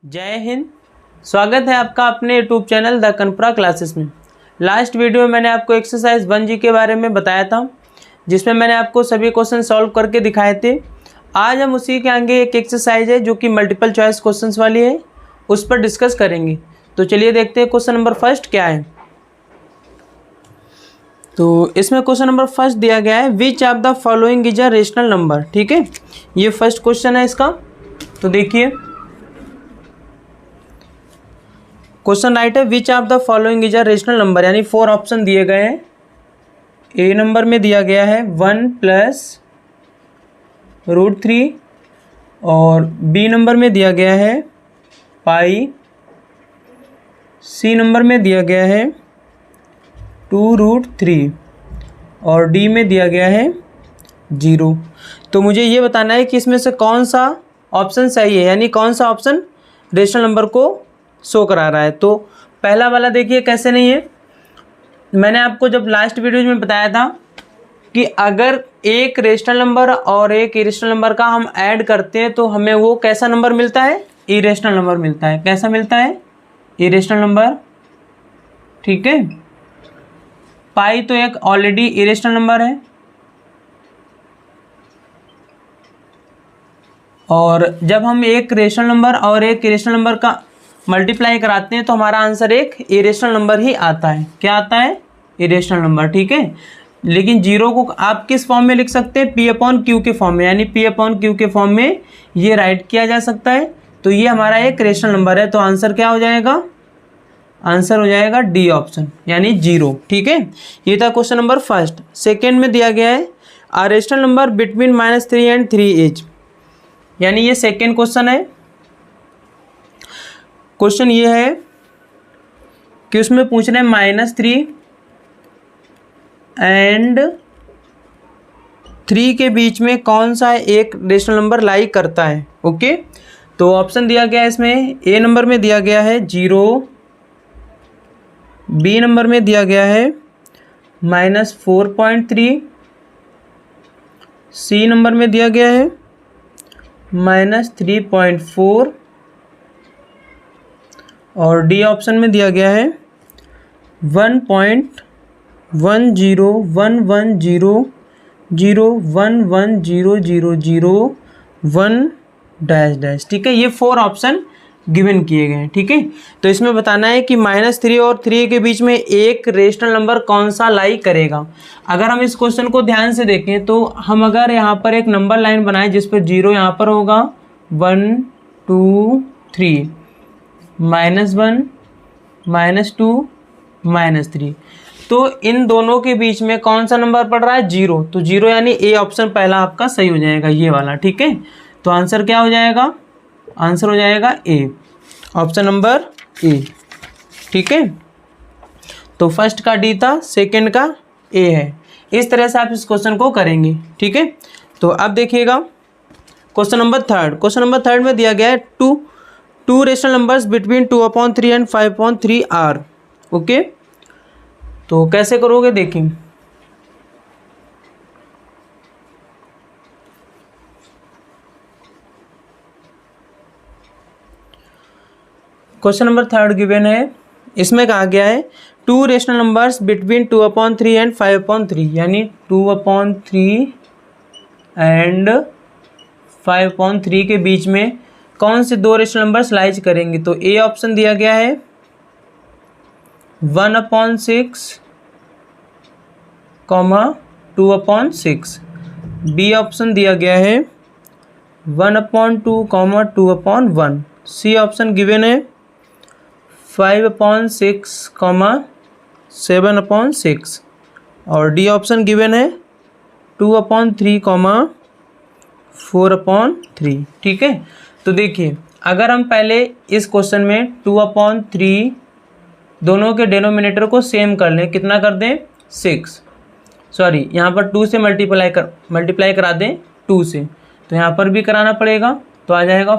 जय हिंद। स्वागत है आपका अपने यूट्यूब चैनल द कनपुरा क्लासेस में। लास्ट वीडियो में मैंने आपको एक्सरसाइज 1G के बारे में बताया था, जिसमें मैंने आपको सभी क्वेश्चन सॉल्व करके दिखाए थे। आज हम उसी के आगे एक एक्सरसाइज है जो कि मल्टीपल चॉइस क्वेश्चंस वाली है, उस पर डिस्कस करेंगे। तो चलिए देखते हैं क्वेश्चन नंबर फर्स्ट क्या है। तो इसमें क्वेश्चन नंबर फर्स्ट दिया गया है, which of the following is a rational number. ठीक है, ये फर्स्ट क्वेश्चन है इसका। तो देखिए क्वेश्चन राइट है, which of the following is a rational number, यानी 4 ऑप्शन दिए गए हैं। ए नंबर में दिया गया है 1 + √3 और बी नंबर में दिया गया है पाई, सी नंबर में दिया गया है 2√3 और डी में दिया गया है 0। तो मुझे ये बताना है कि इसमें से कौन सा ऑप्शन सही है, यानी कौन सा ऑप्शन रेशनल नंबर को शो करा रहा है। तो पहला वाला देखिए कैसे नहीं है। मैंने आपको जब लास्ट वीडियो में बताया था कि अगर एक रेशनल नंबर और एक इरेशनल नंबर का हम ऐड करते हैं तो हमें वो कैसा नंबर मिलता है, इरेशनल नंबर मिलता है। कैसा मिलता है, इरेशनल नंबर। ठीक है, पाई तो एक ऑलरेडी इरेशनल नंबर है, और जब हम एक रेशनल नंबर और एक इरेशनल नंबर का मल्टीप्लाई कराते हैं तो हमारा आंसर एक इरेशनल नंबर ही आता है। क्या आता है, इरेशनल नंबर। ठीक है, लेकिन 0 को आप किस फॉर्म में लिख सकते हैं, P/Q के फॉर्म में, यानी P/Q के फॉर्म में ये राइट किया जा सकता है। तो ये हमारा एक रेशनल नंबर है। तो आंसर क्या हो जाएगा, आंसर हो जाएगा डी ऑप्शन, यानी 0। ठीक है, ये था क्वेश्चन नंबर फर्स्ट। सेकेंड में दिया गया है a rational number between -3 and 3 as, यानी ये सेकेंड क्वेश्चन है। क्वेश्चन ये है कि उसमें पूछ रहे हैं -3 एंड 3 के बीच में कौन सा एक रेशनल नंबर लाई करता है। ओके, तो ऑप्शन दिया गया है इसमें, ए नंबर में दिया गया है 0, बी नंबर में दिया गया है -4.3, सी नंबर में दिया गया है -3.4 और डी ऑप्शन में दिया गया है 1.10100001। ठीक है, ये 4 ऑप्शन गिवन किए गए हैं। ठीक है, तो इसमें बताना है कि -3 और 3 के बीच में एक रेशनल नंबर कौन सा लाई करेगा। अगर हम इस क्वेश्चन को ध्यान से देखें तो हम अगर यहाँ पर एक नंबर लाइन बनाएं जिस पर 0 यहाँ पर होगा, 1 2 3, -1 -2 -3, तो इन दोनों के बीच में कौन सा नंबर पड़ रहा है, 0। तो 0 यानी ए ऑप्शन पहला आपका सही हो जाएगा, ये वाला। ठीक है, तो आंसर क्या हो जाएगा, आंसर हो जाएगा ए, ऑप्शन नंबर ए। ठीक है, तो फर्स्ट का डी था, सेकंड का ए है। इस तरह से आप इस क्वेश्चन को करेंगे। ठीक है, तो अब देखिएगा question number third. Question number third में दिया गया है two rational numbers between 2/3 and 5/3 are. Okay, तो कैसे करोगे देखिए। क्वेश्चन नंबर थर्ड गिवन है, इसमें कहा गया है 2 रेशनल नंबर्स बिटवीन 2/3 एंड 5/3, यानी 2/3 एंड 5/3 के बीच में कौन से 2 रेशनल नंबर्स लाइज करेंगे। तो ए ऑप्शन दिया गया है 1/6, 2/6, बी ऑप्शन दिया गया है 1/2, 2/1, सी ऑप्शन गिवन है 5/6, 7/6 और डी ऑप्शन गिवन है 2/3, 4/3। ठीक है, तो देखिए अगर हम पहले इस क्वेश्चन में 2/3 दोनों के डेनोमिनेटर को सेम कर लें, कितना कर दें, 6, सॉरी यहाँ पर 2 से मल्टीप्लाई करा दें 2 से, तो यहाँ पर भी कराना पड़ेगा, तो आ जाएगा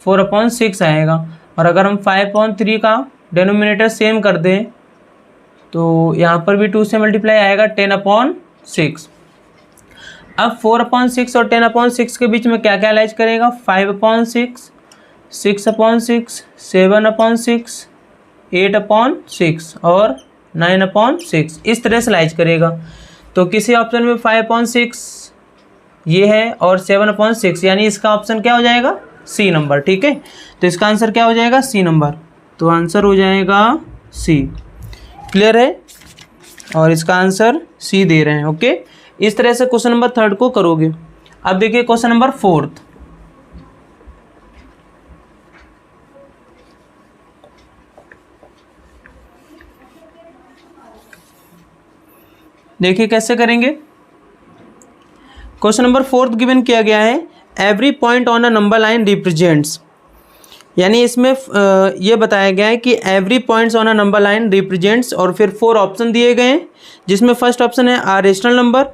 4/6 आएगा। और अगर हम 5/3 का डेनोमिनेटर सेम कर दें तो यहाँ पर भी 2 से मल्टीप्लाई आएगा 10/6। अब 4/6 और 10/6 के बीच में क्या क्या लाइज करेगा, 5/6, 6/6, 7/6, 8/6 और 9/6, इस तरह से लाइज करेगा। तो किसी ऑप्शन में 5/6 ये है और 7/6, यानी इसका ऑप्शन क्या हो जाएगा, सी नंबर। ठीक है, तो इसका आंसर क्या हो जाएगा, सी नंबर। तो आंसर हो जाएगा सी। क्लियर है, और इसका आंसर सी दे रहे हैं। ओके, इस तरह से क्वेश्चन नंबर 3 को करोगे। अब देखिए क्वेश्चन नंबर 4। देखिए कैसे करेंगे। क्वेश्चन नंबर 4 गिवन किया गया है, every point on a number line represents, यानी इसमें ये बताया गया है कि every points on a number line represents, और फिर 4 ऑप्शन दिए गए हैं, जिसमें फर्स्ट ऑप्शन है are rational number,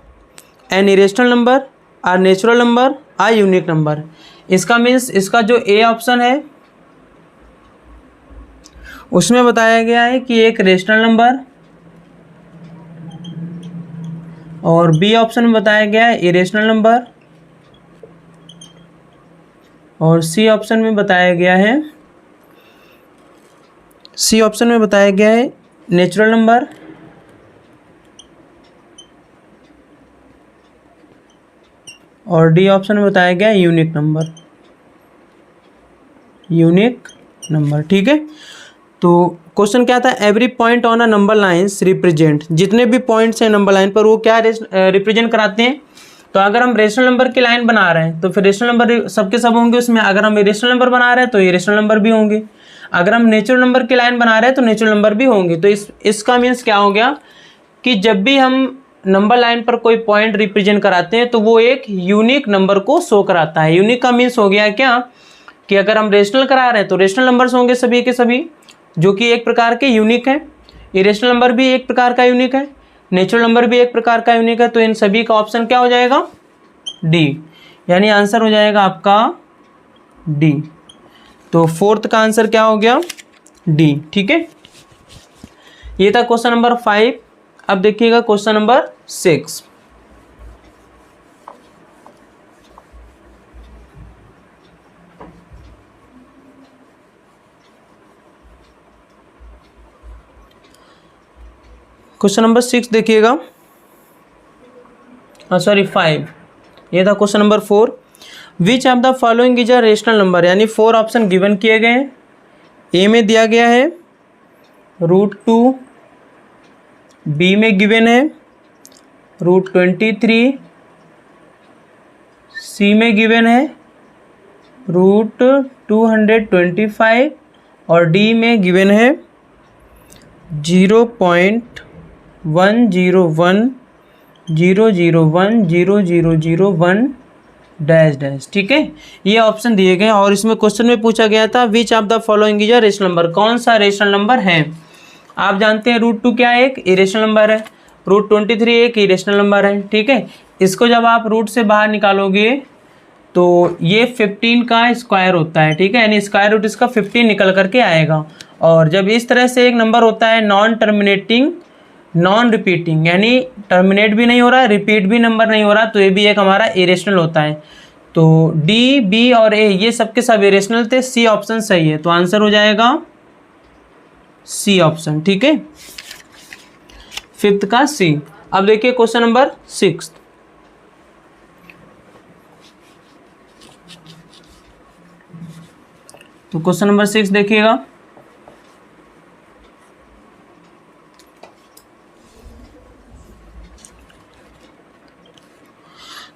an irrational number, are natural number, are unique number. इसका मीन्स इसका जो ए ऑप्शन है उसमें बताया गया है कि एक रेशनल नंबर, और बी ऑप्शन में बताया गया है इरेशनल नंबर, और सी ऑप्शन में बताया गया है नेचुरल नंबर, और डी ऑप्शन में बताया गया है यूनिक नंबर। ठीक है, तो क्वेश्चन क्या था, every point on a number lines represent, जितने भी पॉइंट्स हैं नंबर लाइन पर वो क्या रिप्रेजेंट कराते हैं। तो अगर हम रेशनल नंबर की लाइन बना रहे हैं तो फिर रेशनल नंबर सबके सब होंगे उसमें। अगर हम इरेशनल नंबर बना रहे हैं तो इरेशनल नंबर भी होंगे। अगर हम नेचुरल नंबर की लाइन बना रहे हैं तो नेचुरल नंबर भी होंगे। तो इसका मीन्स क्या हो गया कि जब भी हम नंबर लाइन पर कोई पॉइंट रिप्रेजेंट कराते हैं तो वो एक यूनिक नंबर को शो कराता है। यूनिक का मीन्स हो गया क्या कि अगर हम रेशनल करा रहे हैं तो रेशनल नंबर्स होंगे सभी के सभी, जो कि एक प्रकार के यूनिक हैं। इरेशनल नंबर भी एक प्रकार का यूनिक है, नेचुरल नंबर भी एक प्रकार का यूनिक है। तो इन सभी का ऑप्शन क्या हो जाएगा, डी, यानी आंसर हो जाएगा आपका डी। तो 4th का आंसर क्या हो गया, डी। ठीक है, ये था क्वेश्चन नंबर 5। अब देखिएगा क्वेश्चन नंबर 6। क्वेश्चन नंबर 6 देखिएगा, सॉरी 5। ये था question number 4। Which of the following is a rational number, यानी 4 ऑप्शन गिवन किए गए हैं। ए में दिया गया है √2, बी में गिवन है √23, सी में गिवन है √225, और डी में गिवन है 0.10100100001 डैश। ठीक है, ये ऑप्शन दिए गए। और इसमें क्वेश्चन में पूछा गया था which of the following is a rational number, कौन सा रेशनल नंबर है। आप जानते हैं √2 क्या है, एक इरेशनल नंबर है, √23 एक इरेशनल नंबर है। ठीक है, इसको जब आप रूट से बाहर निकालोगे तो ये 15 का स्क्वायर होता है। ठीक है, यानी स्क्वायर रूट इसका 15 निकल करके आएगा। और जब इस तरह से एक नंबर होता है नॉन टर्मिनेटिंग नॉन रिपीटिंग, यानी टर्मिनेट भी नहीं हो रहा, रिपीट भी नंबर नहीं हो रहा, तो ये भी एक हमारा इरेशनल होता है। तो डी, बी और ए ये सबके सब इरेशनल थे। सी ऑप्शन सही है, तो आंसर हो जाएगा सी ऑप्शन। ठीक है, 5th का सी। अब देखिए क्वेश्चन नंबर 6। तो क्वेश्चन नंबर 6 देखिएगा,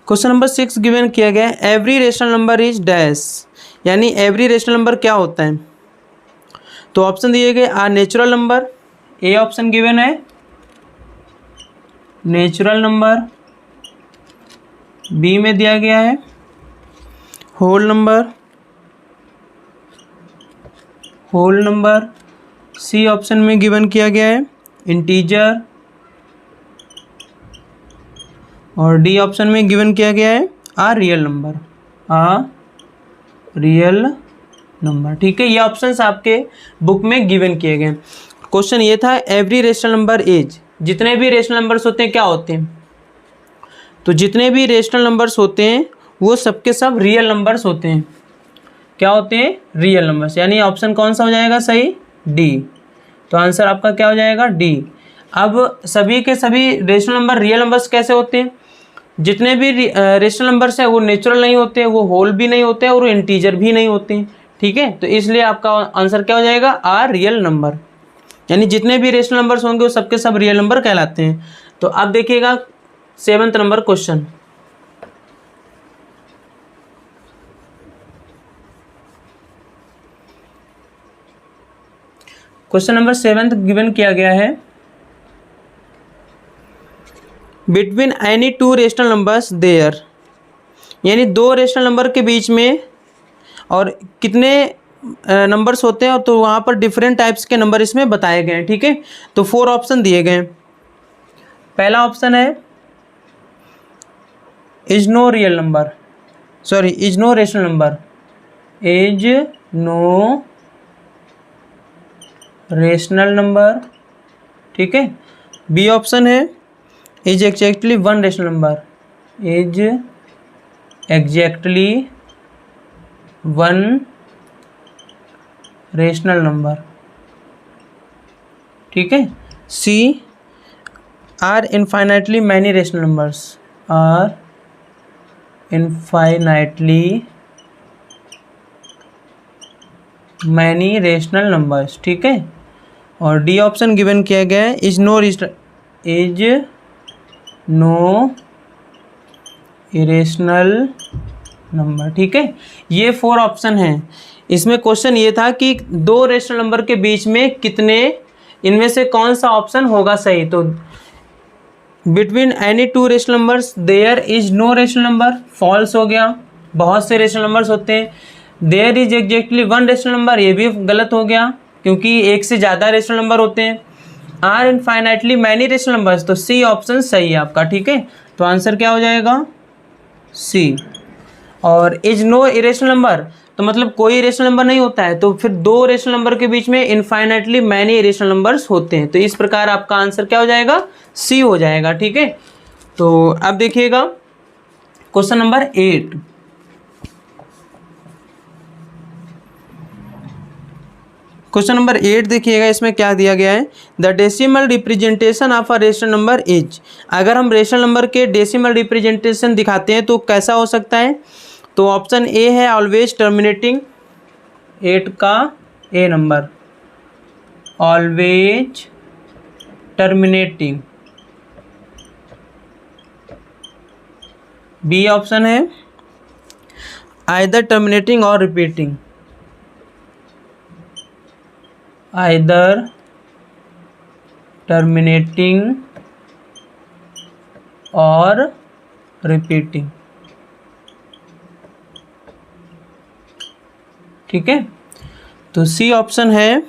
क्वेश्चन नंबर 6 गिवन किया गया है every rational number is dash, यानी एवरी रेशनल नंबर क्या होता है। तो ऑप्शन दिए गए are natural number, A option given है नेचुरल नंबर, बी में दिया गया है होल नंबर, सी ऑप्शन में गिवन किया गया है इंटीजर, और डी ऑप्शन में गिवन किया गया है रियल नंबर। ठीक है, ये ऑप्शंस आपके बुक में गिवन किए गए। क्वेश्चन ये था एवरी रेशनल नंबर इज, जितने भी रेशनल नंबर्स होते हैं क्या होते हैं। तो जितने भी रेशनल नंबर्स होते हैं वो सबके सब रियल नंबर्स होते हैं। क्या होते हैं? Real numbers. यानी ऑप्शन कौन सा हो जाएगा सही? डी। तो आंसर आपका क्या हो जाएगा? डी। अब सभी के सभी रेशनल नंबर रियल नंबर्स कैसे होते हैं? जितने भी रेशनल नंबर्स हैं वो नेचुरल नहीं होते, वो होल भी नहीं होते और इंटीजर भी नहीं होते हैं। ठीक है, तो इसलिए आपका आंसर क्या हो जाएगा? Are real number. यानी जितने भी रेशनल नंबर्स होंगे वो सबके सब रियल नंबर कहलाते हैं। तो अब देखिएगा 7th number question. Question number 7 given किया गया है, between any two rational numbers there, यानी दो रेशनल नंबर के बीच में और कितने नंबर्स होते हैं, और तो वहाँ पर डिफरेंट टाइप्स के नंबर इसमें बताए गए हैं। ठीक है, तो 4 ऑप्शन दिए गए हैं। पहला ऑप्शन है is no real number, sorry is no rational number, is no rational number. ठीक है, बी ऑप्शन है is exactly one rational number, is exactly one rational number. ठीक है, C are infinitely many rational numbers, are infinitely many rational numbers. ठीक है, और D option given किया गया है इज नो इरेशनल नंबर। ठीक है, ये 4 ऑप्शन हैं। इसमें क्वेश्चन ये था कि दो रेशनल नंबर के बीच में कितने, इनमें से कौन सा ऑप्शन होगा सही। तो between any two rational numbers there is no rational number, false हो गया, बहुत से रेशनल नंबर्स होते हैं। There is exactly one rational number, ये भी गलत हो गया क्योंकि एक से ज़्यादा रेशनल नंबर होते हैं। Are infinitely many rational numbers, तो सी ऑप्शन सही है आपका। ठीक है, तो आंसर क्या हो जाएगा? सी। और इज नो इरेशनल नंबर, तो मतलब कोई इरेशनल नंबर नहीं होता है, तो फिर दो रेशनल नंबर के बीच में इनफाइनाइटली मैनी इरेशनल नंबर्स होते हैं। तो इस प्रकार आपका आंसर क्या हो जाएगा? सी हो जाएगा। ठीक है, तो अब देखिएगा क्वेश्चन नंबर 8। क्वेश्चन नंबर 8 देखिएगा, इसमें क्या दिया गया है, the decimal representation of a rational number is. अगर हम रेशनल नंबर के डेसिमल रिप्रेजेंटेशन दिखाते हैं तो कैसा हो सकता है? तो ऑप्शन ए है ऑलवेज टर्मिनेटिंग, 8 का A number, always terminating. B option है आइदर टर्मिनेटिंग और रिपीटिंग, आइदर टर्मिनेटिंग और रिपीटिंग। ठीक है, तो सी ऑप्शन है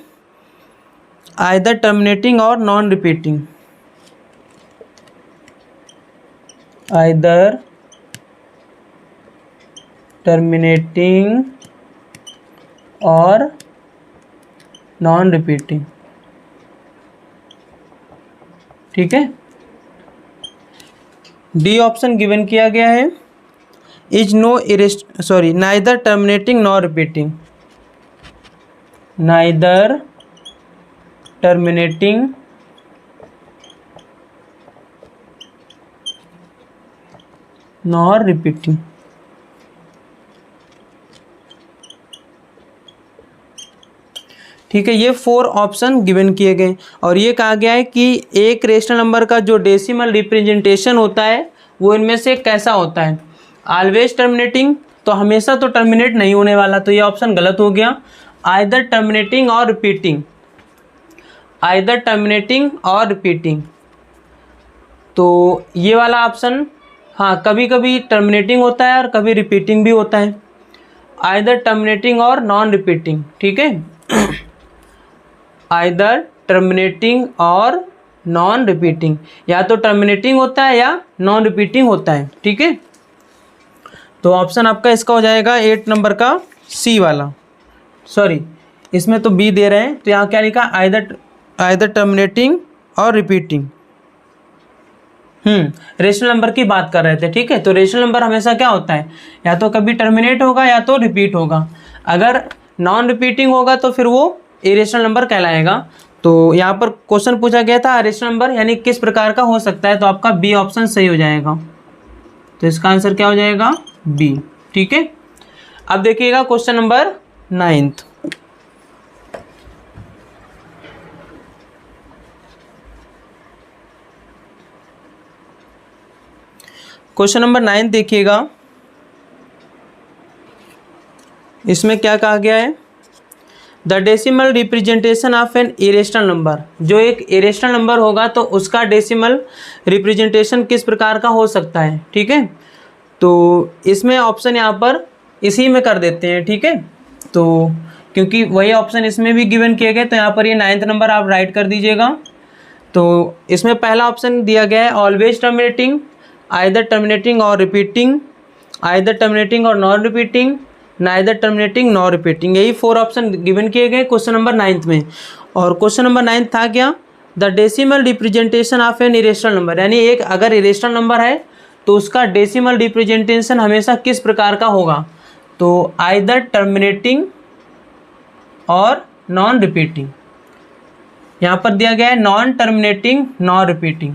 आइदर टर्मिनेटिंग और नॉन रिपीटिंग, आइदर टर्मिनेटिंग और नॉन रिपीटिंग। ठीक है, डी ऑप्शन गिवन किया गया है is neither terminating nor repeating, neither terminating nor repeating. ठीक है, ये 4 ऑप्शन गिवन किए गए और ये कहा गया है कि एक रेशनल नंबर का जो डेसिमल रिप्रेजेंटेशन होता है वो इनमें से कैसा होता है। ऑलवेज टर्मिनेटिंग, तो हमेशा तो टर्मिनेट नहीं होने वाला, तो ये ऑप्शन गलत हो गया। आइदर टर्मिनेटिंग और रिपीटिंग, आइदर टर्मिनेटिंग और रिपीटिंग, तो ये वाला ऑप्शन हाँ, कभी कभी टर्मिनेटिंग होता है और कभी रिपीटिंग भी होता है। आइदर टर्मिनेटिंग और नॉन रिपीटिंग। ठीक है, आइदर टर्मिनेटिंग और नॉन रिपीटिंग, या तो टर्मिनेटिंग होता है या नॉन रिपीटिंग होता है। ठीक है, तो ऑप्शन आपका इसका हो जाएगा 8 नंबर का सी वाला। सॉरी, इसमें तो बी दे रहे हैं, तो यहाँ क्या लिखा, आइदर टर्मिनेटिंग और रिपीटिंग। रेशनल नंबर की बात कर रहे थे, ठीक है। तो रेशनल नंबर हमेशा क्या होता है, या तो कभी टर्मिनेट होगा या तो रिपीट होगा। अगर नॉन रिपीटिंग होगा तो फिर वो इरेशनल नंबर कहलाएगा। तो यहाँ पर क्वेश्चन पूछा गया था रेशनल नंबर यानी किस प्रकार का हो सकता है, तो आपका बी ऑप्शन सही हो जाएगा। तो इसका आंसर क्या हो जाएगा, बी, ठीक है। अब देखिएगा क्वेश्चन नंबर 9। क्वेश्चन नंबर 9 देखिएगा, इसमें क्या कहा गया है, the decimal representation of N irrational number. जो एक इरेशनल नंबर होगा तो उसका डेसिमल रिप्रेजेंटेशन किस प्रकार का हो सकता है, ठीक है। तो इसमें ऑप्शन यहाँ पर इसी में कर देते हैं, ठीक है। तो क्योंकि वही ऑप्शन इसमें भी गिवन किए गए, तो यहाँ पर ये 9th नंबर आप राइट कर दीजिएगा। तो इसमें पहला ऑप्शन दिया गया है ऑलवेज टर्मिनेटिंग, आइदर टर्मिनेटिंग और रिपीटिंग, आइदर टर्मिनेटिंग और non repeating, neither terminating non repeating. यही 4 ऑप्शन गिवन किए गए क्वेश्चन नंबर 9 में। और क्वेश्चन नंबर 9 था क्या, the decimal representation of N irrational number, यानी एक अगर इरेशनल नंबर है तो उसका डेसिमल रिप्रेजेंटेशन हमेशा किस प्रकार का होगा, तो आइदर टर्मिनेटिंग और नॉन रिपीटिंग। यहाँ पर दिया गया है non terminating non repeating,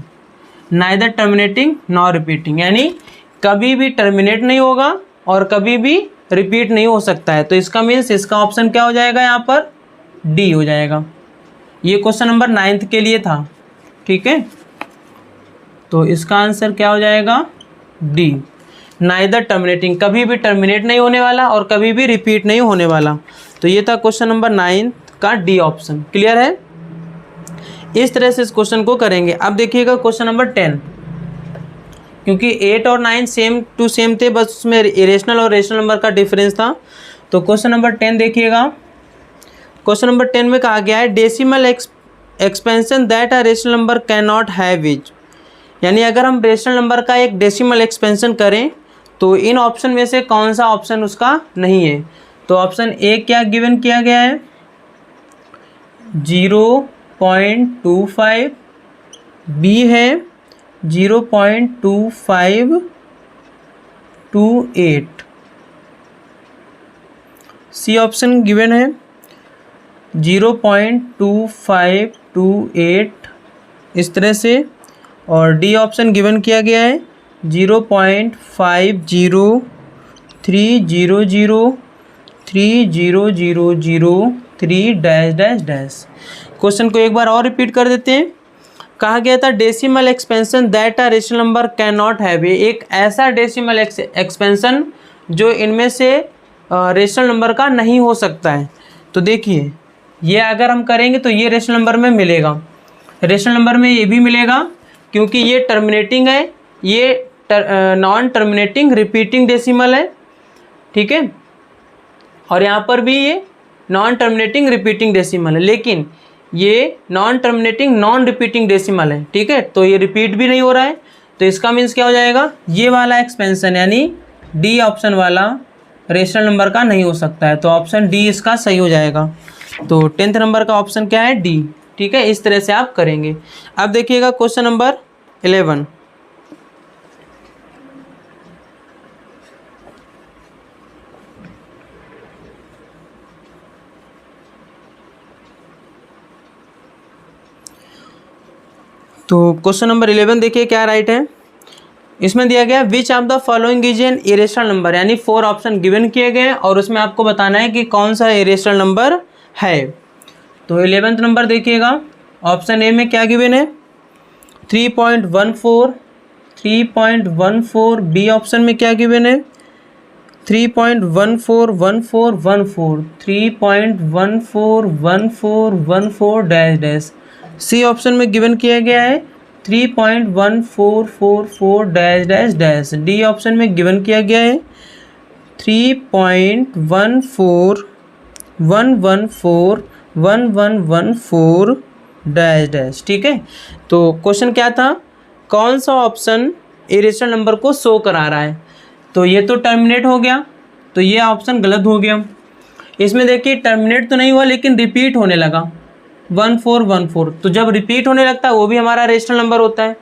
neither terminating non repeating, यानी कभी भी टर्मिनेट नहीं होगा और कभी भी रिपीट नहीं हो सकता है। तो इसका मीन्स इसका ऑप्शन क्या हो जाएगा, यहाँ पर डी हो जाएगा। ये क्वेश्चन नंबर 9th के लिए था, ठीक है। तो इसका आंसर क्या हो जाएगा, डी, नाइदर टर्मिनेटिंग, कभी भी टर्मिनेट नहीं होने वाला और कभी भी रिपीट नहीं होने वाला। तो ये था क्वेश्चन नंबर 9 का डी ऑप्शन। क्लियर है, इस तरह से इस क्वेश्चन को करेंगे। अब देखिएगा क्वेश्चन नंबर 10, क्योंकि 8 और 9 सेम टू सेम थे, बस उसमें इरेशनल और रेशनल नंबर का डिफरेंस था। तो क्वेश्चन नंबर 10 देखिएगा, क्वेश्चन नंबर 10 में कहा गया है decimal expansion that a rational number can not have is, यानी अगर हम रेशनल नंबर का एक डेसिमल एक्सपेंशन करें तो इन ऑप्शन में से कौन सा ऑप्शन उसका नहीं है। तो ऑप्शन ए क्या गिवन किया गया है, 0.25, बी है 0.2528, सी ऑप्शन गिवन है 0.2528 इस तरह से, और डी ऑप्शन गिवन किया गया है 0.503003 डैश डैश डैश। क्वेश्चन को एक बार और रिपीट कर देते हैं। कहा गया था decimal expansion that a rational number can not have, एक ऐसा डेसिमल एक्सपेंशन जो इनमें से रेशनल नंबर का नहीं हो सकता है। तो देखिए ये अगर हम करेंगे तो ये रेशनल नंबर में मिलेगा, रेशनल नंबर में ये भी मिलेगा, क्योंकि ये टर्मिनेटिंग है, ये नॉन टर्मिनेटिंग रिपीटिंग डेसिमल है, ठीक है। और यहाँ पर भी ये नॉन टर्मिनेटिंग रिपीटिंग डेसिमल है, लेकिन ये non terminating non repeating decimal है, ठीक है। तो ये रिपीट भी नहीं हो रहा है, तो इसका मीन्स क्या हो जाएगा, ये वाला एक्सपेंशन यानी डी ऑप्शन वाला रेशनल नंबर का नहीं हो सकता है। तो ऑप्शन डी इसका सही हो जाएगा। तो 10th नंबर का ऑप्शन क्या है, डी, ठीक है। इस तरह से आप करेंगे। अब देखिएगा क्वेश्चन नंबर 11, तो क्वेश्चन नंबर 11 देखिए क्या राइट है। इसमें दिया गया which of the following is an irrational number, यानी 4 ऑप्शन गिवन किए गए और उसमें आपको बताना है कि कौन सा इरेशनल नंबर है। तो 11th नंबर देखिएगा, ऑप्शन ए में क्या गिवन है 3.14, 3.14, बी ऑप्शन में क्या गिवन है 3.141414, 3.141414 डैश डैश, सी ऑप्शन में गिवन किया गया है 3.1444 dash dash dash, D option में गिवन किया गया है 3.1411411114 डैश डैश, ठीक है। तो क्वेश्चन क्या था, कौन सा ऑप्शन इरेशनल नंबर को शो करा रहा है। तो ये तो टर्मिनेट हो गया, तो ये ऑप्शन गलत हो गया। इसमें देखिए टर्मिनेट तो नहीं हुआ लेकिन रिपीट होने लगा 1414, तो जब रिपीट होने लगता है वो भी हमारा रेशनल नंबर होता है।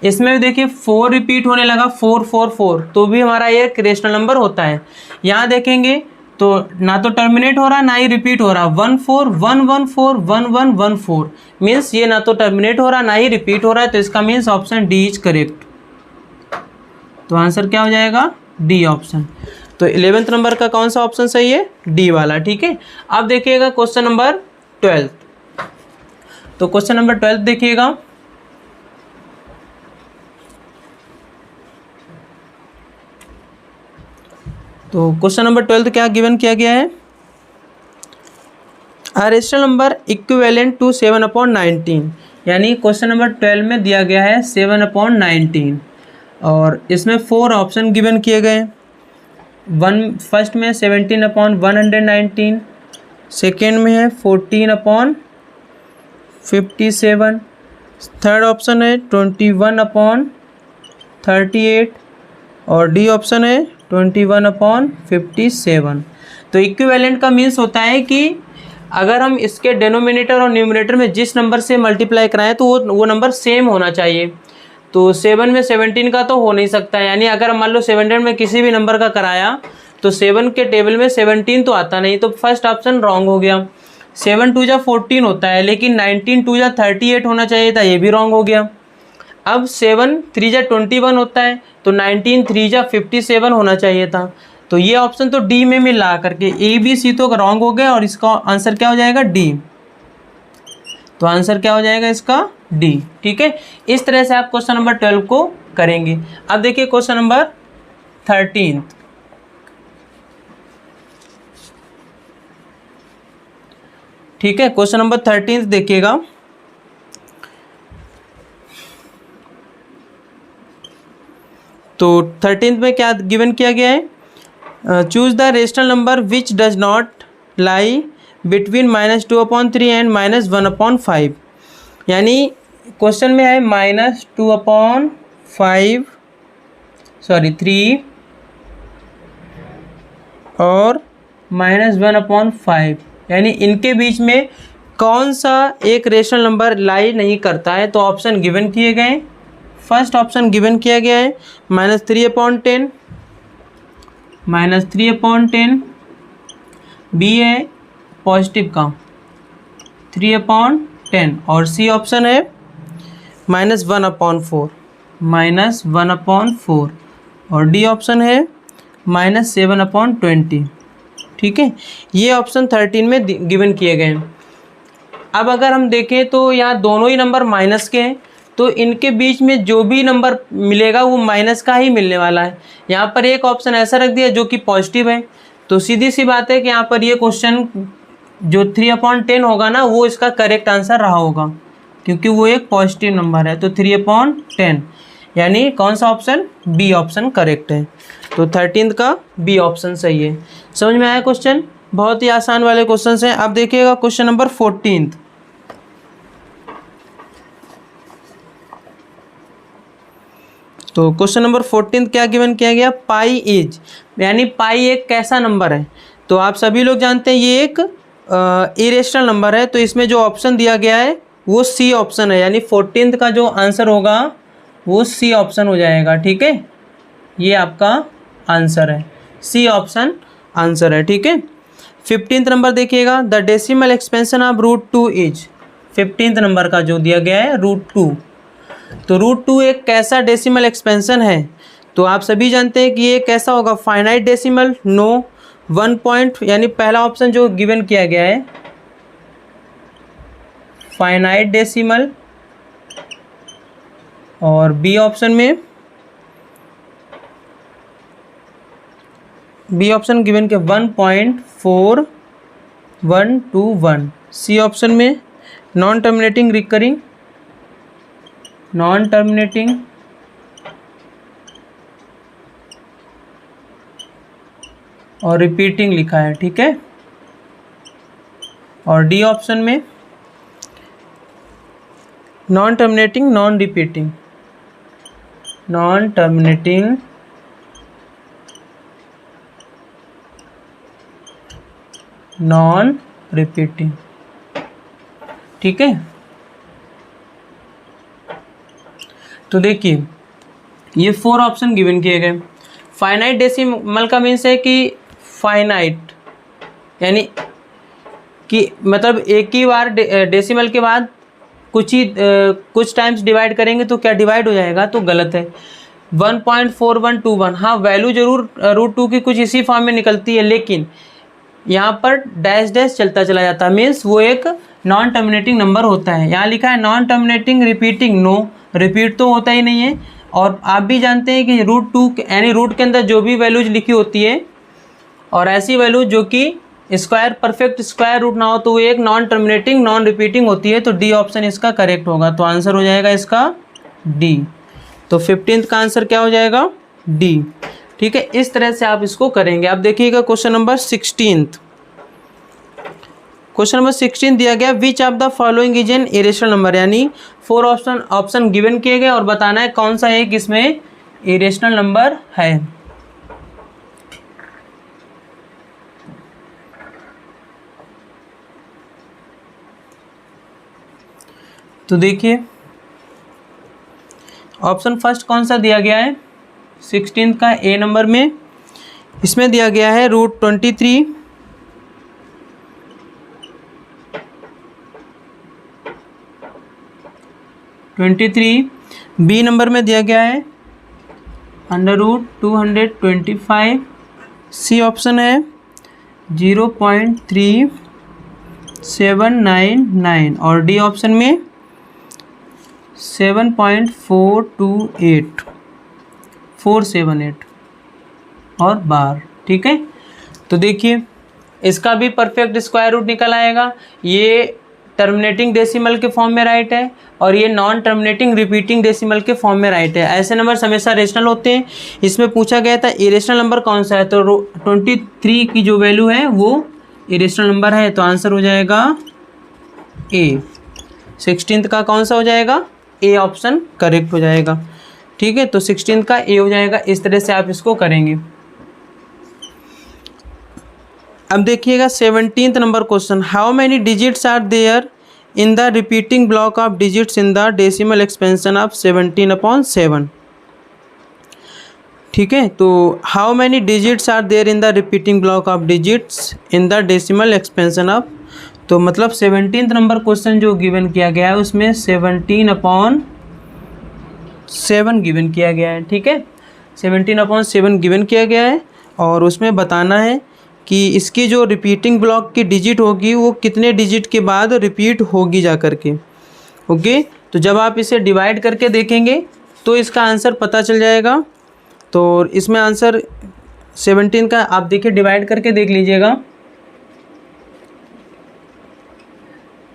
इसमें भी देखिए 4 रिपीट होने लगा, 4 4 4, तो भी हमारा ये एक रेशनल नंबर होता है। यहाँ देखेंगे तो ना तो टर्मिनेट हो रहा ना ही रिपीट हो रहा, 1 4 1 1 4 1 1 1 4 मीन्स ये ना तो टर्मिनेट हो रहा ना ही रिपीट हो रहा है, तो इसका means option D is correct. तो आंसर क्या हो जाएगा? D option. तो 11th नंबर का कौन सा ऑप्शन सही है? डी वाला। ठीक है, अब देखिएगा क्वेश्चन नंबर 12। तो क्वेश्चन नंबर 12 देखिएगा, तो क्वेश्चन नंबर 12 क्या गिवन किया गया है? A rational number equivalent to 7/19, यानी क्वेश्चन नंबर 12 में दिया गया है 7/19 और इसमें 4 ऑप्शन गिवन किए गए। फर्स्ट में 17/119, सेकेंड में है 14/57, थर्ड ऑप्शन है 21/38 और डी ऑप्शन है 21/57। तो इक्विवेलेंट का मीन्स होता है कि अगर हम इसके डेनोमिनेटर और न्यूमरेटर में जिस नंबर से मल्टीप्लाई कराएं तो वो नंबर सेम होना चाहिए। तो 7 में 17 का तो हो नहीं सकता, यानी अगर मान लो 17 में किसी भी नंबर का कराया तो 7 के टेबल में 17 तो आता नहीं, तो फर्स्ट ऑप्शन रॉन्ग हो गया। 7 2 जा 14 होता है, लेकिन 19 2 जा 38 होना चाहिए था, ये भी रॉन्ग हो गया। अब 7 3 जा 21 होता है, तो 19 3 जा 57 होना चाहिए था। तो ये ऑप्शन तो डी में मिला करके ए बी सी तो रॉन्ग हो गया और इसका आंसर क्या हो जाएगा? डी। तो आंसर क्या हो जाएगा इसका? डी। ठीक है, इस तरह से आप क्वेश्चन नंबर 12 को करेंगे। अब देखिए क्वेश्चन नंबर 13। ठीक है, क्वेश्चन नंबर 13 देखिएगा, तो 13 में क्या गिवन किया गया है? Choose the rational number which does not lie between -2/3 and -1/5, यानी क्वेश्चन में है -3 और -1/5, यानी इनके बीच में कौन सा एक रेशनल नंबर लाई नहीं करता है। तो ऑप्शन गिवन किए गए। फर्स्ट ऑप्शन गिवन किया गया है -3/10, -3/10, बी है पॉजिटिव का 3/10 और सी ऑप्शन है -1/4, -1/4 और डी ऑप्शन है -7/20। ठीक है, ये ऑप्शन 13 में गिवन किए गए हैं। अब अगर हम देखें तो यहाँ दोनों ही नंबर माइनस के हैं, तो इनके बीच में जो भी नंबर मिलेगा वो माइनस का ही मिलने वाला है। यहाँ पर एक ऑप्शन ऐसा रख दिया जो कि पॉजिटिव है, तो सीधी सी बात है कि यहाँ पर ये क्वेश्चन जो 3/10 होगा ना वो इसका करेक्ट आंसर रहा होगा, क्योंकि वो एक पॉजिटिव नंबर है। तो 3/10 यानी कौन सा ऑप्शन? बी ऑप्शन करेक्ट है। तो 13 का बी ऑप्शन सही है। समझ में आया क्वेश्चन? बहुत ही आसान वाले क्वेश्चन हैं। अब देखिएगा क्वेश्चन नंबर 14। तो क्वेश्चन नंबर 14 क्या गिवन किया गया? पाई इज, यानी पाई एक कैसा नंबर है? तो आप सभी लोग जानते हैं ये एक इरेशनल नंबर है, तो इसमें जो ऑप्शन दिया गया है वो सी ऑप्शन है, यानी 14 का जो आंसर होगा वो सी ऑप्शन हो जाएगा। ठीक है, ये आपका आंसर है, सी ऑप्शन आंसर है। ठीक है, 15th नंबर देखिएगा, the decimal expansion of √2 is. 15th number का जो दिया गया है √2, तो √2 एक कैसा डेसिमल एक्सपेंशन है? तो आप सभी जानते हैं कि ये कैसा होगा? Finite decimal? नो। 1 पॉइंट, यानी पहला ऑप्शन जो गिवन किया गया है फाइनाइट डेसिमल, और बी ऑप्शन में बी ऑप्शन गिवन के 1.4121, सी ऑप्शन में non terminating recurring, non terminating और रिपीटिंग लिखा है। ठीक है, और डी ऑप्शन में non terminating non repeating, non terminating non repeating. ठीक है, तो देखिए ये 4 ऑप्शन गिवन किए गए। फाइनाइट डेसिमल का मीन्स है कि फाइनाइट यानी कि मतलब एक ही बार डेसिमल के बाद कुछ टाइम्स डिवाइड करेंगे तो क्या डिवाइड हो जाएगा, तो गलत है। 1.4121, हाँ वैल्यू जरूर √2 की कुछ इसी फॉर्म में निकलती है, लेकिन यहाँ पर डैश डैश चलता चला जाता है, मीन्स वो एक नॉन टर्मिनेटिंग नंबर होता है। यहाँ लिखा है non terminating repeating, no repeat तो होता ही नहीं है। और आप भी जानते हैं कि √2 यानी रूट के अंदर जो भी वैल्यूज लिखी होती है और ऐसी वैल्यू जो कि स्क्वायर परफेक्ट स्क्वायर रूट ना हो तो वो एक नॉन टर्मिनेटिंग नॉन रिपीटिंग होती है। तो डी ऑप्शन इसका करेक्ट होगा। तो आंसर हो जाएगा इसका डी। तो 15th का आंसर क्या हो जाएगा, डी। ठीक है, इस तरह से आप इसको करेंगे। अब देखिएगा क्वेश्चन नंबर 16। क्वेश्चन नंबर 16 दिया गया which of the following is an irrational number, यानी 4 ऑप्शन गिवन किए गए और बताना है कौन सा एक इसमें इरेशनल नंबर है। तो देखिए ऑप्शन फर्स्ट कौन सा दिया गया है 16 का ए नंबर में, इसमें दिया गया है √23, बी नंबर में दिया गया है √225, सी ऑप्शन है 0.3799 और डी ऑप्शन में 478 और बार। ठीक है, तो देखिए इसका भी परफेक्ट स्क्वायर रूट निकल आएगा। ये टर्मिनेटिंग डेसिमल के फॉर्म में राइट है और ये नॉन टर्मिनेटिंग रिपीटिंग डेसिमल के फॉर्म में राइट है। ऐसे नंबर हमेशा रेशनल होते हैं। इसमें पूछा गया था इरेशनल नंबर कौन सा है, तो 23 की जो वैल्यू है वो इरेशनल नंबर है। तो आंसर हो जाएगा ए। 16th का कौन सा हो जाएगा, ए ऑप्शन करेक्ट हो जाएगा। ठीक है, तो 16th का ए हो जाएगा। इस तरह से आप इसको करेंगे। अब देखिएगा 17th number question, how many digits are there in the repeating block of digits in the decimal expansion of 17/7। ठीक है, तो how many digits are there in the repeating block of digits in the decimal expansion of, तो मतलब 17th number question जो given किया गया है उसमें 17/7 गिवन किया गया है। ठीक है, 17/7 गिवन किया गया है और उसमें बताना है कि इसकी जो रिपीटिंग ब्लॉक की डिजिट होगी वो कितने डिजिट के बाद रिपीट होगी जा करके। ओके, तो जब आप इसे डिवाइड करके देखेंगे तो इसका आंसर पता चल जाएगा। तो इसमें आंसर 17 का आप देखिए डिवाइड करके देख लीजिएगा।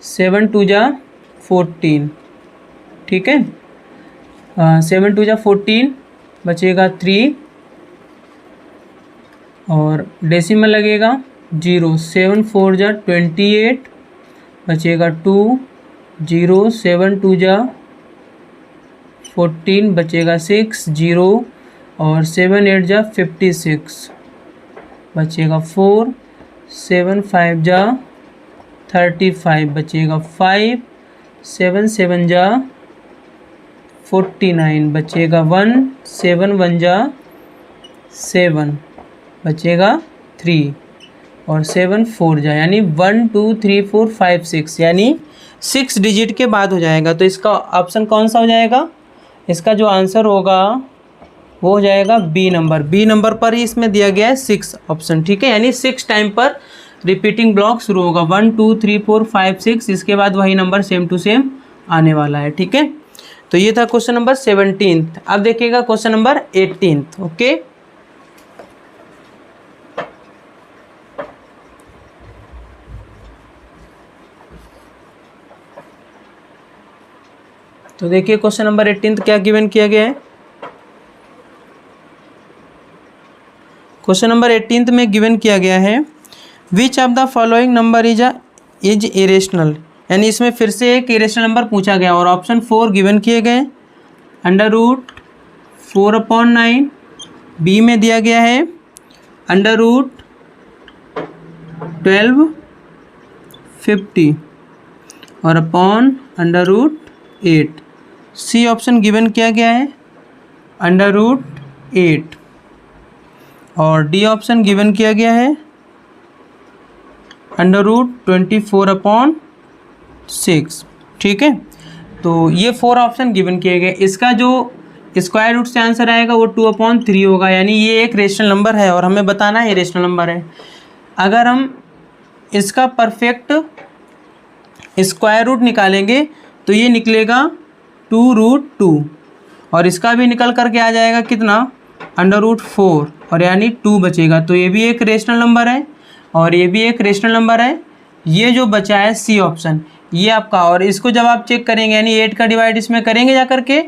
7 2 जा 14। ठीक है, 7 2 जा 14 बचेगा 3 और डेसिमल लगेगा 0। 7 4 जा 28 बचेगा 2 0। 7 2 जा 14 बचेगा 6 0 और 7 8 जा 56 बचेगा 4। 7 5 जा 35 बचेगा 5। 7 7 जा 49 बचेगा 1। 7 1 जा 7 बचेगा 3 और 7 4 जा यानी 1 2 3 4 5 6 यानी 6 डिजिट के बाद हो जाएगा। तो इसका ऑप्शन कौन सा हो जाएगा, इसका जो आंसर होगा वो हो जाएगा बी नंबर। बी नंबर पर ही इसमें दिया गया है 6 ऑप्शन। ठीक है, यानी 6 टाइम पर रिपीटिंग ब्लॉक शुरू होगा 1 2 3 4 5 6, इसके बाद वही नंबर सेम टू सेम आने वाला है। ठीक है, तो ये था क्वेश्चन नंबर 17। अब देखिएगा क्वेश्चन नंबर 18। ओके, तो देखिए क्वेश्चन नंबर 18 क्या गिवन किया गया है। क्वेश्चन नंबर 18 में गिवन किया गया है which of the following number is irrational, यानी इसमें फिर से एक इरेशनल नंबर पूछा गया और ऑप्शन 4 गिवन किए गए। √4/9, बी में दिया गया है √1250 और अपॉन √8। सी ऑप्शन गिवन किया गया है √8 और डी ऑप्शन गिवन किया गया है √24/6। ठीक है, तो ये 4 ऑप्शन गिवन किए गए। इसका जो स्क्वायर रूट से आंसर आएगा वो 2/3 होगा, यानी ये एक रेशनल नंबर है और हमें बताना है ये रेशनल नंबर है। अगर हम इसका परफेक्ट स्क्वायर रूट निकालेंगे तो ये निकलेगा 2√2 और इसका भी निकल करके आ जाएगा कितना √4 और यानी 2 बचेगा। तो ये भी एक रेशनल नंबर है और ये भी एक रेशनल नंबर है। ये जो बचा है सी ऑप्शन ये आपका, और इसको जब आप चेक करेंगे यानी 8 का डिवाइड इसमें करेंगे जा करके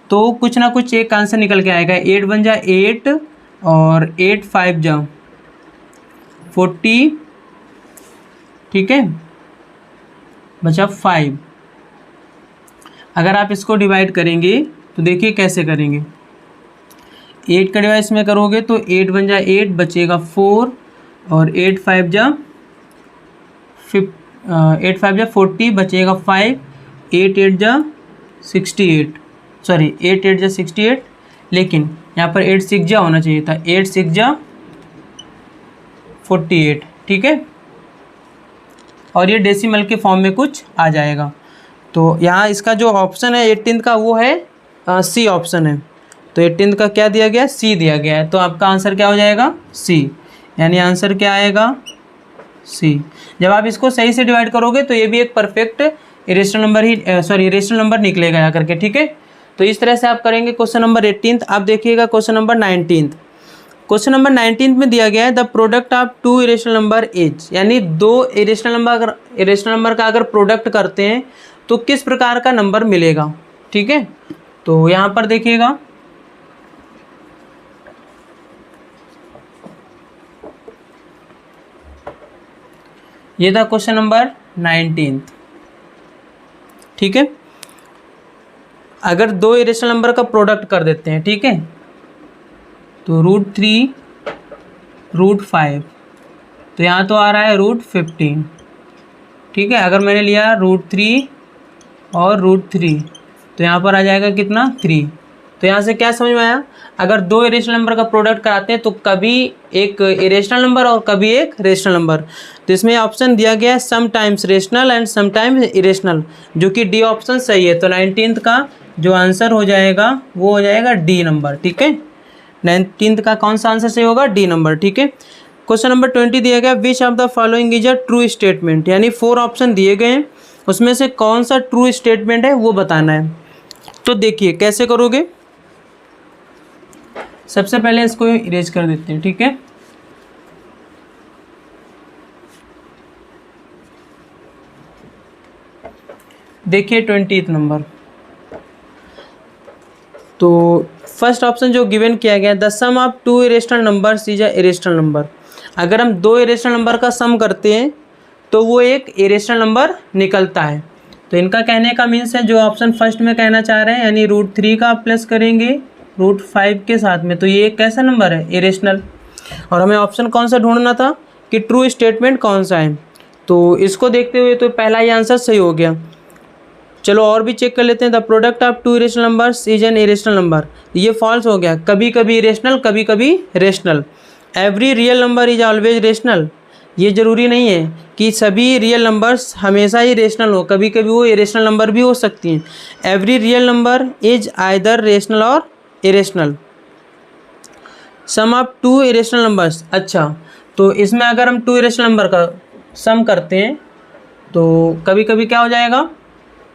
तो कुछ ना कुछ एक आंसर निकल के आएगा। 8 × 1 = 8 और 8 × 5 = 40। ठीक है, बचा 5। अगर आप इसको डिवाइड करेंगे तो देखिए कैसे करेंगे। 8 का डिवाइड इसमें करोगे तो 8 × 1 = 8 बचेगा 4 और 8 × 5 = 40 बचेगा 5। 8 × 8 = 68, सॉरी 8 × 8 = 68, लेकिन यहाँ पर 8 × 6 = होना चाहिए था। 8 × 6 = 48। ठीक है, और ये डेसिमल के फॉर्म में कुछ आ जाएगा। तो यहाँ इसका जो ऑप्शन है 18 का वो है सी ऑप्शन है। तो 18 का क्या दिया गया, सी दिया गया है। तो आपका आंसर क्या हो जाएगा, सी, यानी आंसर क्या आएगा, सी। जब आप इसको सही से डिवाइड करोगे तो ये भी एक परफेक्ट इरेशनल नंबर ही इरेशनल नंबर निकलेगा यहाँ करके। ठीक है, तो इस तरह से आप करेंगे क्वेश्चन नंबर 18। आप देखिएगा क्वेश्चन नंबर 19। क्वेश्चन नंबर 19 में दिया गया है the product of 2 irrational number is, यानी 2 इरेशनल नंबर का अगर प्रोडक्ट करते हैं तो किस प्रकार का नंबर मिलेगा। ठीक है, तो यहाँ पर देखिएगा ये था क्वेश्चन नंबर 19। ठीक है, अगर 2 इरेशनल नंबर का प्रोडक्ट कर देते हैं, ठीक है, तो √3 √5, तो यहाँ तो आ रहा है √15। ठीक है, अगर मैंने लिया √3 और √3 तो यहाँ पर आ जाएगा कितना 3। तो यहाँ से क्या समझ में आया, अगर 2 इरेशनल नंबर का प्रोडक्ट कराते हैं तो कभी एक इरेशनल नंबर और कभी एक रेशनल नंबर। तो इसमें ऑप्शन दिया गया है sometimes rational and sometimes irrational, जो कि डी ऑप्शन सही है। तो 19 का जो आंसर हो जाएगा वो हो जाएगा डी नंबर। ठीक है, 19 का कौन सा आंसर सही होगा, डी नंबर। ठीक है, क्वेश्चन नंबर 20 दिया गया which of the following is a true statement, यानी 4 ऑप्शन दिए गए हैं उसमें से कौन सा ट्रू स्टेटमेंट है वो बताना है। तो देखिए कैसे करोगे, सबसे पहले इसको इरेज कर देते हैं। ठीक है, देखिए 20th नंबर, तो फर्स्ट ऑप्शन जो गिवन किया गया the sum of 2 irrational numbers is a irrational number. अगर हम 2 इरेशनल नंबर का सम करते हैं तो वो एक इरेशनल नंबर निकलता है। तो इनका कहने का मीन्स है जो ऑप्शन फर्स्ट में कहना चाह रहे हैं, यानी √3 का प्लस करेंगे √5 के साथ में, तो ये एक कैसा नंबर है, इरेशनल। और हमें ऑप्शन कौन सा ढूंढना था कि ट्रू स्टेटमेंट कौन सा है। तो इसको देखते हुए तो पहला ही आंसर सही हो गया। चलो और भी चेक कर लेते हैं। The product of 2 irrational numbers is an irrational number, ये फॉल्स हो गया। कभी कभी इरेशनल कभी कभी rational. Every real number is always rational, ये ज़रूरी नहीं है कि सभी रियल नंबर्स हमेशा ही रेशनल हो, कभी कभी वो इरेशनल नंबर भी हो सकती हैं। Every real number is either rational और irrational. Sum of 2 irrational numbers, अच्छा तो इसमें अगर हम 2 इरेशनल नंबर का सम करते हैं तो कभी कभी क्या हो जाएगा,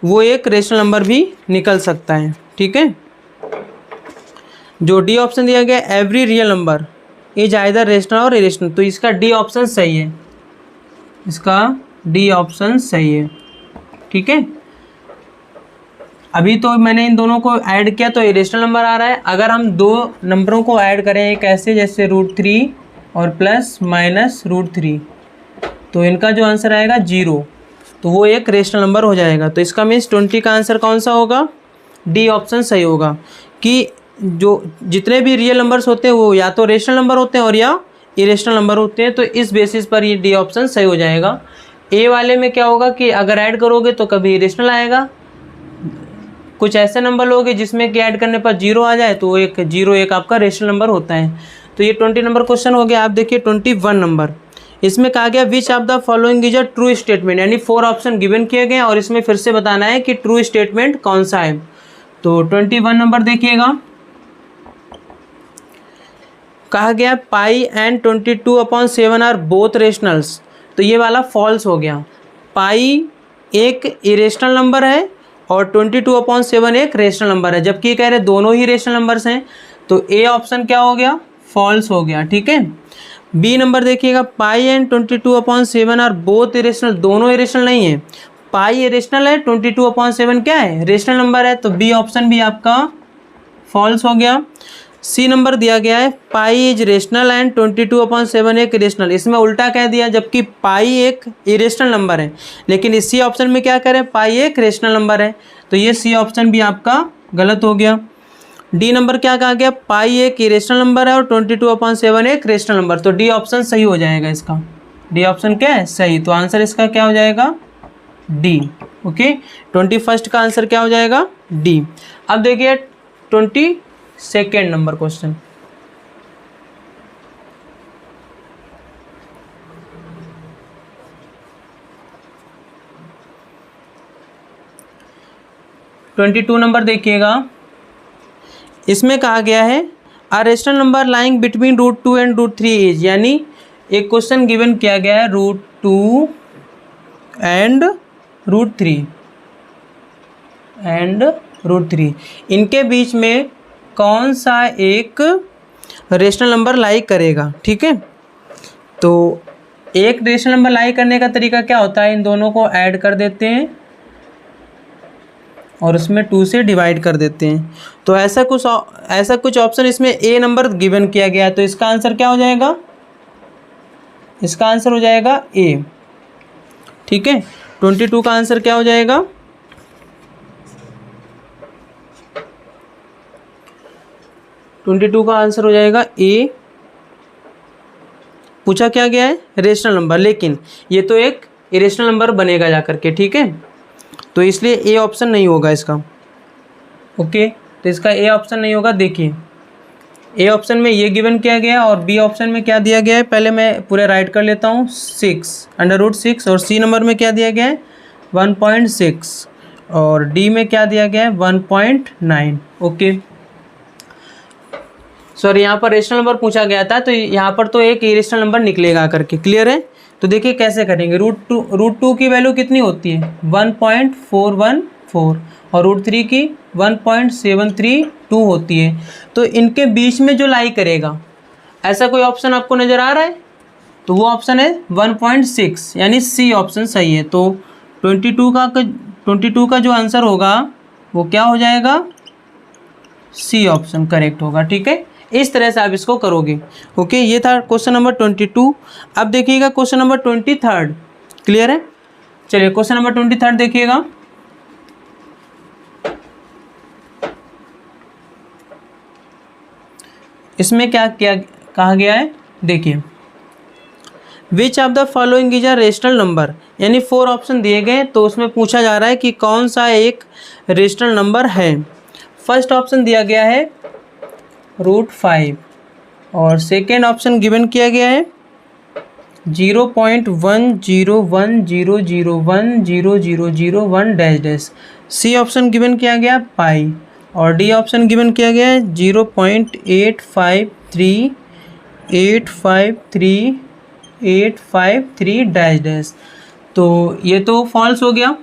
वो एक रेशनल नंबर भी निकल सकता है। ठीक है, जो डी ऑप्शन दिया गया every real number is either rational और इरेशनल, तो इसका डी ऑप्शन सही है, इसका डी ऑप्शन सही है। ठीक है, अभी तो मैंने इन दोनों को ऐड किया तो इरेशनल नंबर आ रहा है। अगर हम 2 नंबरों को ऐड करें एक ऐसे जैसे √3 और प्लस माइनस √3, तो इनका जो आंसर आएगा 0, तो वो एक रेशनल नंबर हो जाएगा। तो इसका मीन्स 20 का आंसर कौन सा होगा, डी ऑप्शन सही होगा कि जो जितने भी रियल नंबर्स होते हैं वो या तो रेशनल नंबर होते हैं और या इरेशनल नंबर होते हैं। तो इस बेसिस पर ये डी ऑप्शन सही हो जाएगा। ए वाले में क्या होगा कि अगर ऐड करोगे तो कभी इरेशनल आएगा कुछ ऐसे नंबर लोगे जिसमें कि ऐड करने पर 0 आ जाए, तो एक 0 एक आपका रेशनल नंबर होता है। तो ये 20 नंबर क्वेश्चन हो गया। आप देखिए 21 नंबर, इसमें कहा गया which of the following is a true statement, यानी 4 ऑप्शन गिवन किए गए और इसमें फिर से बताना है कि ट्रू स्टेटमेंट कौन सा है। तो 21 नंबर देखिएगा, कहा गया पाई एंड 22/7 आर बोथ रेशनल्स, तो ये वाला फॉल्स हो गया। पाई एक इरेशनल नंबर है और 22/7 एक रेशनल नंबर है, जबकि कह रहे दोनों ही रेशनल नंबर्स हैं, तो ए ऑप्शन क्या हो गया, फॉल्स हो गया। ठीक है। बी नंबर देखिएगा, पाई एंड 22/7 आर बोथ इरेशनल, दोनों इरेशनल नहीं है, पाई इरेशनल है, 22/7 क्या है, रेशनल नंबर है, तो बी ऑप्शन भी आपका फॉल्स हो गया। सी नंबर दिया गया है पाई इज रेशनल एंड 22/7 एक इरेशनल, इसमें उल्टा कह दिया, जबकि पाई एक इरेशनल नंबर है, लेकिन इसी ऑप्शन में क्या करें, पाई एक रेशनल नंबर है, तो ये सी ऑप्शन भी आपका गलत हो गया। डी नंबर क्या कहा गया, पाई एक इरेशनल नंबर है और 22/7 एक रेशनल नंबर, तो डी ऑप्शन सही हो जाएगा इसका। डी ऑप्शन क्या है, सही, तो आंसर इसका क्या हो जाएगा, डी। ओके, 21 का आंसर क्या हो जाएगा, डी। अब देखिए 22 नंबर क्वेश्चन, नंबर देखिएगा, इसमें कहा गया है a rational number lying between √2 and √3 is, यानी एक क्वेश्चन गिवन किया गया है √2 एंड √3 इनके बीच में कौन सा एक रेशनल नंबर लाई करेगा। ठीक है, तो एक रेशनल नंबर लाई करने का तरीका क्या होता है, इन दोनों को ऐड कर देते हैं और उसमें 2 से डिवाइड कर देते हैं, तो ऐसा कुछ ऑप्शन इसमें ए नंबर गिवन किया गया है, तो इसका आंसर क्या हो जाएगा, इसका आंसर हो जाएगा ए। ठीक है, 22 का आंसर क्या हो जाएगा, 22 का आंसर हो जाएगा ए। पूछा क्या गया है, रेशनल नंबर, लेकिन ये तो एक इरेशनल नंबर बनेगा जाकर के। ठीक है, तो इसलिए ए ऑप्शन नहीं होगा इसका। ओके, तो इसका ए ऑप्शन नहीं होगा। देखिए ए ऑप्शन में ये गिवन किया गया और बी ऑप्शन में क्या दिया गया है, पहले मैं पूरे राइट कर लेता हूँ, 6 और सी नंबर में क्या दिया गया है, 1.6 और डी में क्या दिया गया है, 1.9। ओके, सॉरी यहाँ पर रेशनल नंबर पूछा गया था, तो यहाँ पर तो एक इरेशनल नंबर निकलेगा करके, क्लियर है। तो देखिए कैसे करेंगे, √2 की वैल्यू कितनी होती है, 1.414 और √3 की 1.732 होती है, तो इनके बीच में जो लाई करेगा, ऐसा कोई ऑप्शन आपको नज़र आ रहा है, तो वो ऑप्शन है 1.6, यानी सी ऑप्शन सही है। तो 22 का जो आंसर होगा वो क्या हो जाएगा, सी ऑप्शन करेक्ट होगा। ठीक है, इस तरह से आप इसको करोगे। ओके, ये था क्वेश्चन नंबर 22। अब देखिएगा क्वेश्चन नंबर 23, क्लियर है। चलिए क्वेश्चन नंबर 23 देखिएगा, इसमें क्या कहा गया है, देखिए which of the following is a rational number, यानी 4 ऑप्शन दिए गए, तो उसमें पूछा जा रहा है कि कौन सा एक रेशनल नंबर है। फर्स्ट ऑप्शन दिया गया है √5 और सेकेंड ऑप्शन गिवन किया गया है 0.10100100001 सी ऑप्शन गिवन किया गया पाई और डी ऑप्शन गिवन किया गया है 0.853853 तो ये तो फॉल्स हो गया।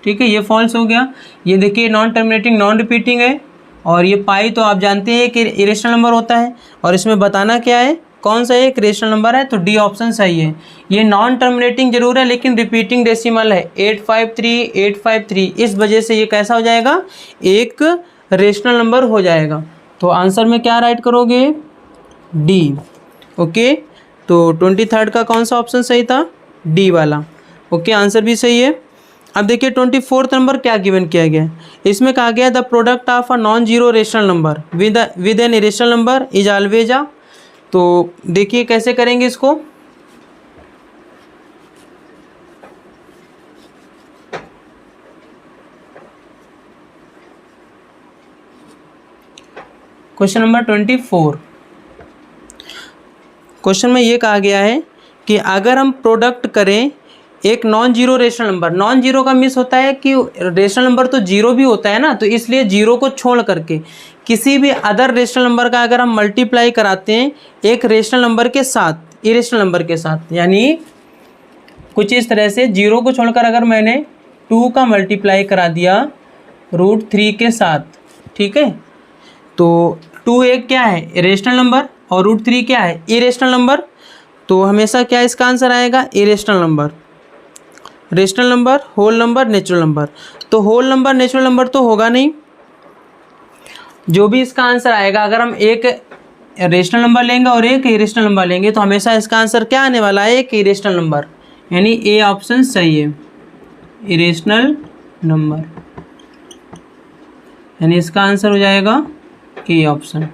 ठीक है, ये फॉल्स हो गया। ये देखिए नॉन टर्मिनेटिंग नॉन रिपीटिंग है और ये पाई तो आप जानते हैं कि इरेशनल नंबर होता है और इसमें बताना क्या है, कौन सा एक रेशनल नंबर है, तो डी ऑप्शन सही है। ये नॉन टर्मिनेटिंग जरूर है लेकिन रिपीटिंग डेसिमल है 853 इस वजह से ये कैसा हो जाएगा, एक रेशनल नंबर हो जाएगा। तो आंसर में क्या राइट करोगे, डी। ओके, तो 23 का कौन सा ऑप्शन सही था, डी वाला। ओके, आंसर भी सही है। अब देखिए 24 नंबर क्या गिवन किया गया है, इसमें कहा गया the product of a non zero rational number with N irrational number is always a, तो देखिए कैसे करेंगे इसको। Question number 24। क्वेश्चन में ये कहा गया है कि अगर हम प्रोडक्ट करें एक non zero rational number, non zero का मिस होता है कि रेशनल नंबर तो जीरो भी होता है ना, तो इसलिए जीरो को छोड़ करके किसी भी अदर रेशनल नंबर का अगर हम मल्टीप्लाई कराते हैं एक रेशनल नंबर के साथ, इरेशनल नंबर के साथ, यानी कुछ इस तरह से जीरो को छोड़कर अगर मैंने 2 का मल्टीप्लाई करा दिया √3 के साथ, ठीक है, तो 2 एक क्या है रेशनल नंबर और √3 क्या है इरेशनल नंबर, तो हमेशा क्या इसका आंसर आएगा irrational number. Rational number, whole number, natural number, तो होल नंबर नेचुरल नंबर तो होगा नहीं, जो भी इसका आंसर आएगा अगर हम एक रेशनल नंबर लेंगे और एक इरेशनल नंबर लेंगे तो हमेशा इसका आंसर क्या आने वाला है एक इरेशनल नंबर, यानी ए ऑप्शन सही है, इरेशनल नंबर, यानी इसका आंसर हो जाएगा ए ऑप्शन।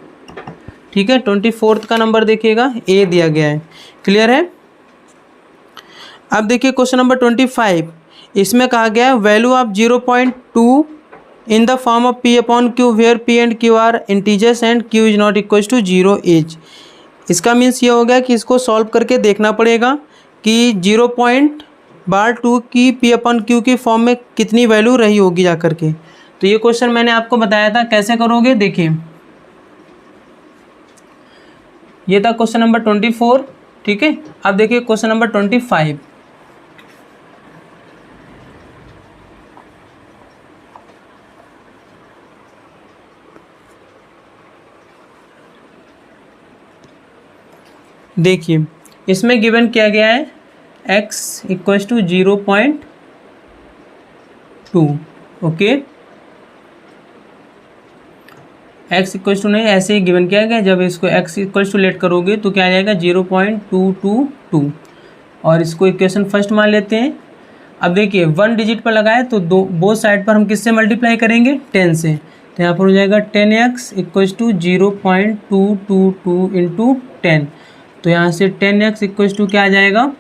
ठीक है, 24 का नंबर देखिएगा ए दिया गया है, क्लियर है। अब देखिए क्वेश्चन नंबर 25, इसमें कहा गया है value of 0.2 in the form of p upon q where p and q are integers and q is not equal to 0 as. इसका मीन्स ये हो गया कि इसको सॉल्व करके देखना पड़ेगा कि 0.2 की p अपॉन q की फॉर्म में कितनी वैल्यू रही होगी जा करके। तो ये क्वेश्चन मैंने आपको बताया था कैसे करोगे, देखिए ये था क्वेश्चन नंबर 24। ठीक है, अब देखिए क्वेश्चन नंबर 25। देखिए इसमें गिवन किया गया है x equal to 0.2, okay, x equal to नहीं ऐसे ही गिवन किया गया, जब इसको x इक्वल टू लेट करोगे तो क्या आ जाएगा 0.222 और इसको इक्वेशन फर्स्ट मान लेते हैं। अब देखिए 1 डिजिट पर लगाए तो बोथ साइड पर हम किससे मल्टीप्लाई करेंगे 10 से, तो यहाँ पर हो जाएगा 10x इक्वल टू 0.222 इंटू 10, तो यहाँ से 10x इक्वल टू क्या आ जाएगा,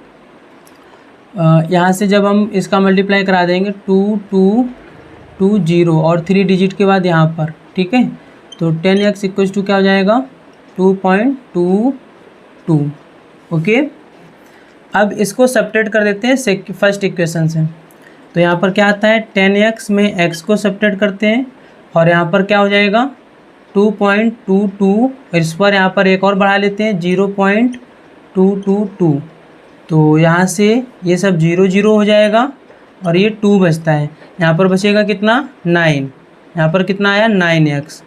यहाँ से जब हम इसका मल्टीप्लाई करा देंगे 2220 और 3 डिजिट के बाद यहाँ पर, ठीक है, तो 10x इक्वल टू क्या हो जाएगा 2.22, ओके। अब इसको सब्ट्रैक्ट कर देते हैं फर्स्ट इक्वेशन से, तो यहाँ पर क्या आता है 10x में x को सब्ट्रैक्ट करते हैं और यहाँ पर क्या हो जाएगा 2.22, इस पर यहाँ पर एक और बढ़ा लेते हैं 0.222, तो यहाँ से ये सब 0 0 हो जाएगा और ये 2 बचता है, यहाँ पर बचेगा कितना 9, यहाँ पर कितना आया 9x,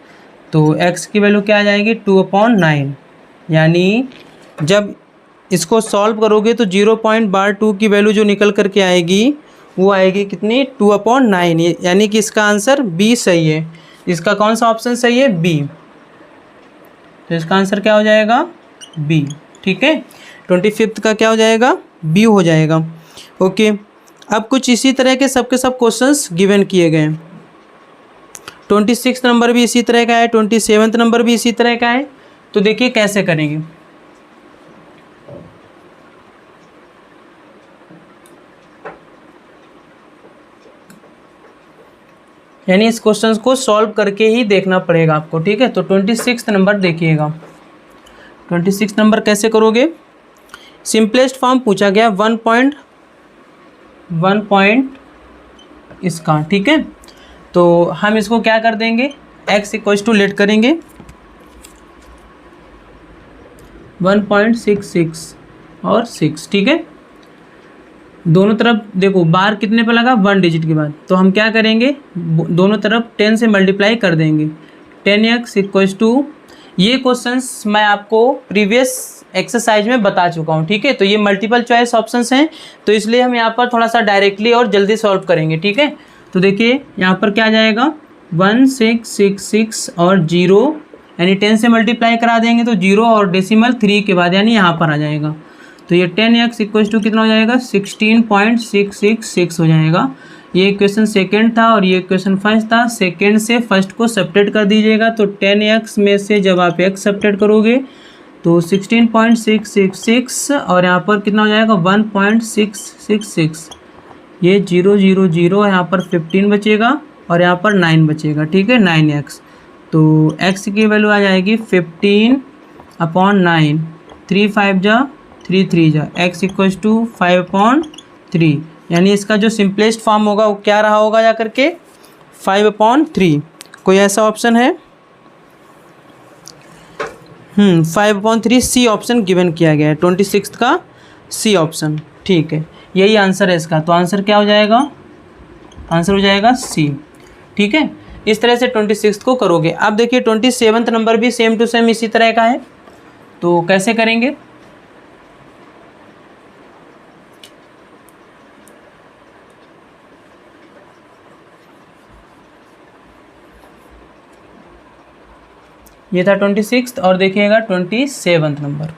तो x की वैल्यू क्या आ जाएगी 2/9, यानी जब इसको सॉल्व करोगे तो 0.2 की वैल्यू जो निकल करके आएगी वो आएगी कितनी 2/9, यानी कि इसका आंसर बी सही है। इसका कौन सा ऑप्शन सही है बी, तो इसका आंसर क्या हो जाएगा बी। ठीक है, 25 का क्या हो जाएगा बी हो जाएगा, ओके। अब कुछ इसी तरह के सबके सब क्वेश्चंस गिवन किए गए हैं। 26 नंबर भी इसी तरह का है, 27 नंबर भी इसी तरह का है, तो देखिए कैसे करेंगे। यानी इस क्वेश्चन को सॉल्व करके ही देखना पड़ेगा आपको, ठीक है। तो 26 नंबर देखिएगा, 26 नंबर कैसे करोगे, सिंपलेस्ट फॉर्म पूछा गया 1 पॉइंट इसका, ठीक है। तो हम इसको क्या कर देंगे x इक्वल टू लेट करेंगे 1.66 और 6, ठीक है। दोनों तरफ देखो बार कितने पे लगा 1 डिजिट के बाद, तो हम क्या करेंगे दोनों तरफ 10 से मल्टीप्लाई कर देंगे, 10x इक्वल टू, ये क्वेश्चंस मैं आपको प्रीवियस एक्सरसाइज में बता चुका हूँ, ठीक है। तो ये मल्टीपल चॉइस ऑप्शंस हैं, तो इसलिए हम यहाँ पर थोड़ा सा डायरेक्टली और जल्दी सॉल्व करेंगे, ठीक है। तो देखिए यहाँ पर क्या आ जाएगा 1666 और 0, यानी 10 से मल्टीप्लाई करा देंगे तो 0 और डेसिमल 3 के बाद यानी यहाँ पर आ जाएगा, तो ये 10x इक्वल टू कितना हो जाएगा 16.666 हो जाएगा। ये इक्वेशन सेकंड था और ये इक्वेशन फर्स्ट था, सेकंड से फर्स्ट को सब्ट्रैक्ट कर दीजिएगा, तो 10x में से जब आप x सब्ट्रैक्ट करोगे तो 16.666 और यहाँ पर कितना हो जाएगा 1.666, ये 0 0 0, यहाँ पर 15 बचेगा और यहाँ पर 9 बचेगा, ठीक है, 9x। तो x की वैल्यू आ जाएगी 15/9, 3 5 जा 3 3 जा, x इक्वल्स टू 5/3, यानी इसका जो सिंपलेस्ट फॉर्म होगा वो क्या रहा होगा जा करके 5/3। कोई ऐसा ऑप्शन है? 5/3 सी ऑप्शन गिवन किया गया है, 26 का सी ऑप्शन। ठीक है, यही आंसर है इसका। तो आंसर क्या हो जाएगा? आंसर हो जाएगा सी। ठीक है, इस तरह से 26 को करोगे। अब देखिए 27 नंबर भी सेम टू सेम इसी तरह का है, तो कैसे करेंगे? ये था 26 और देखिएगा 27 नंबर।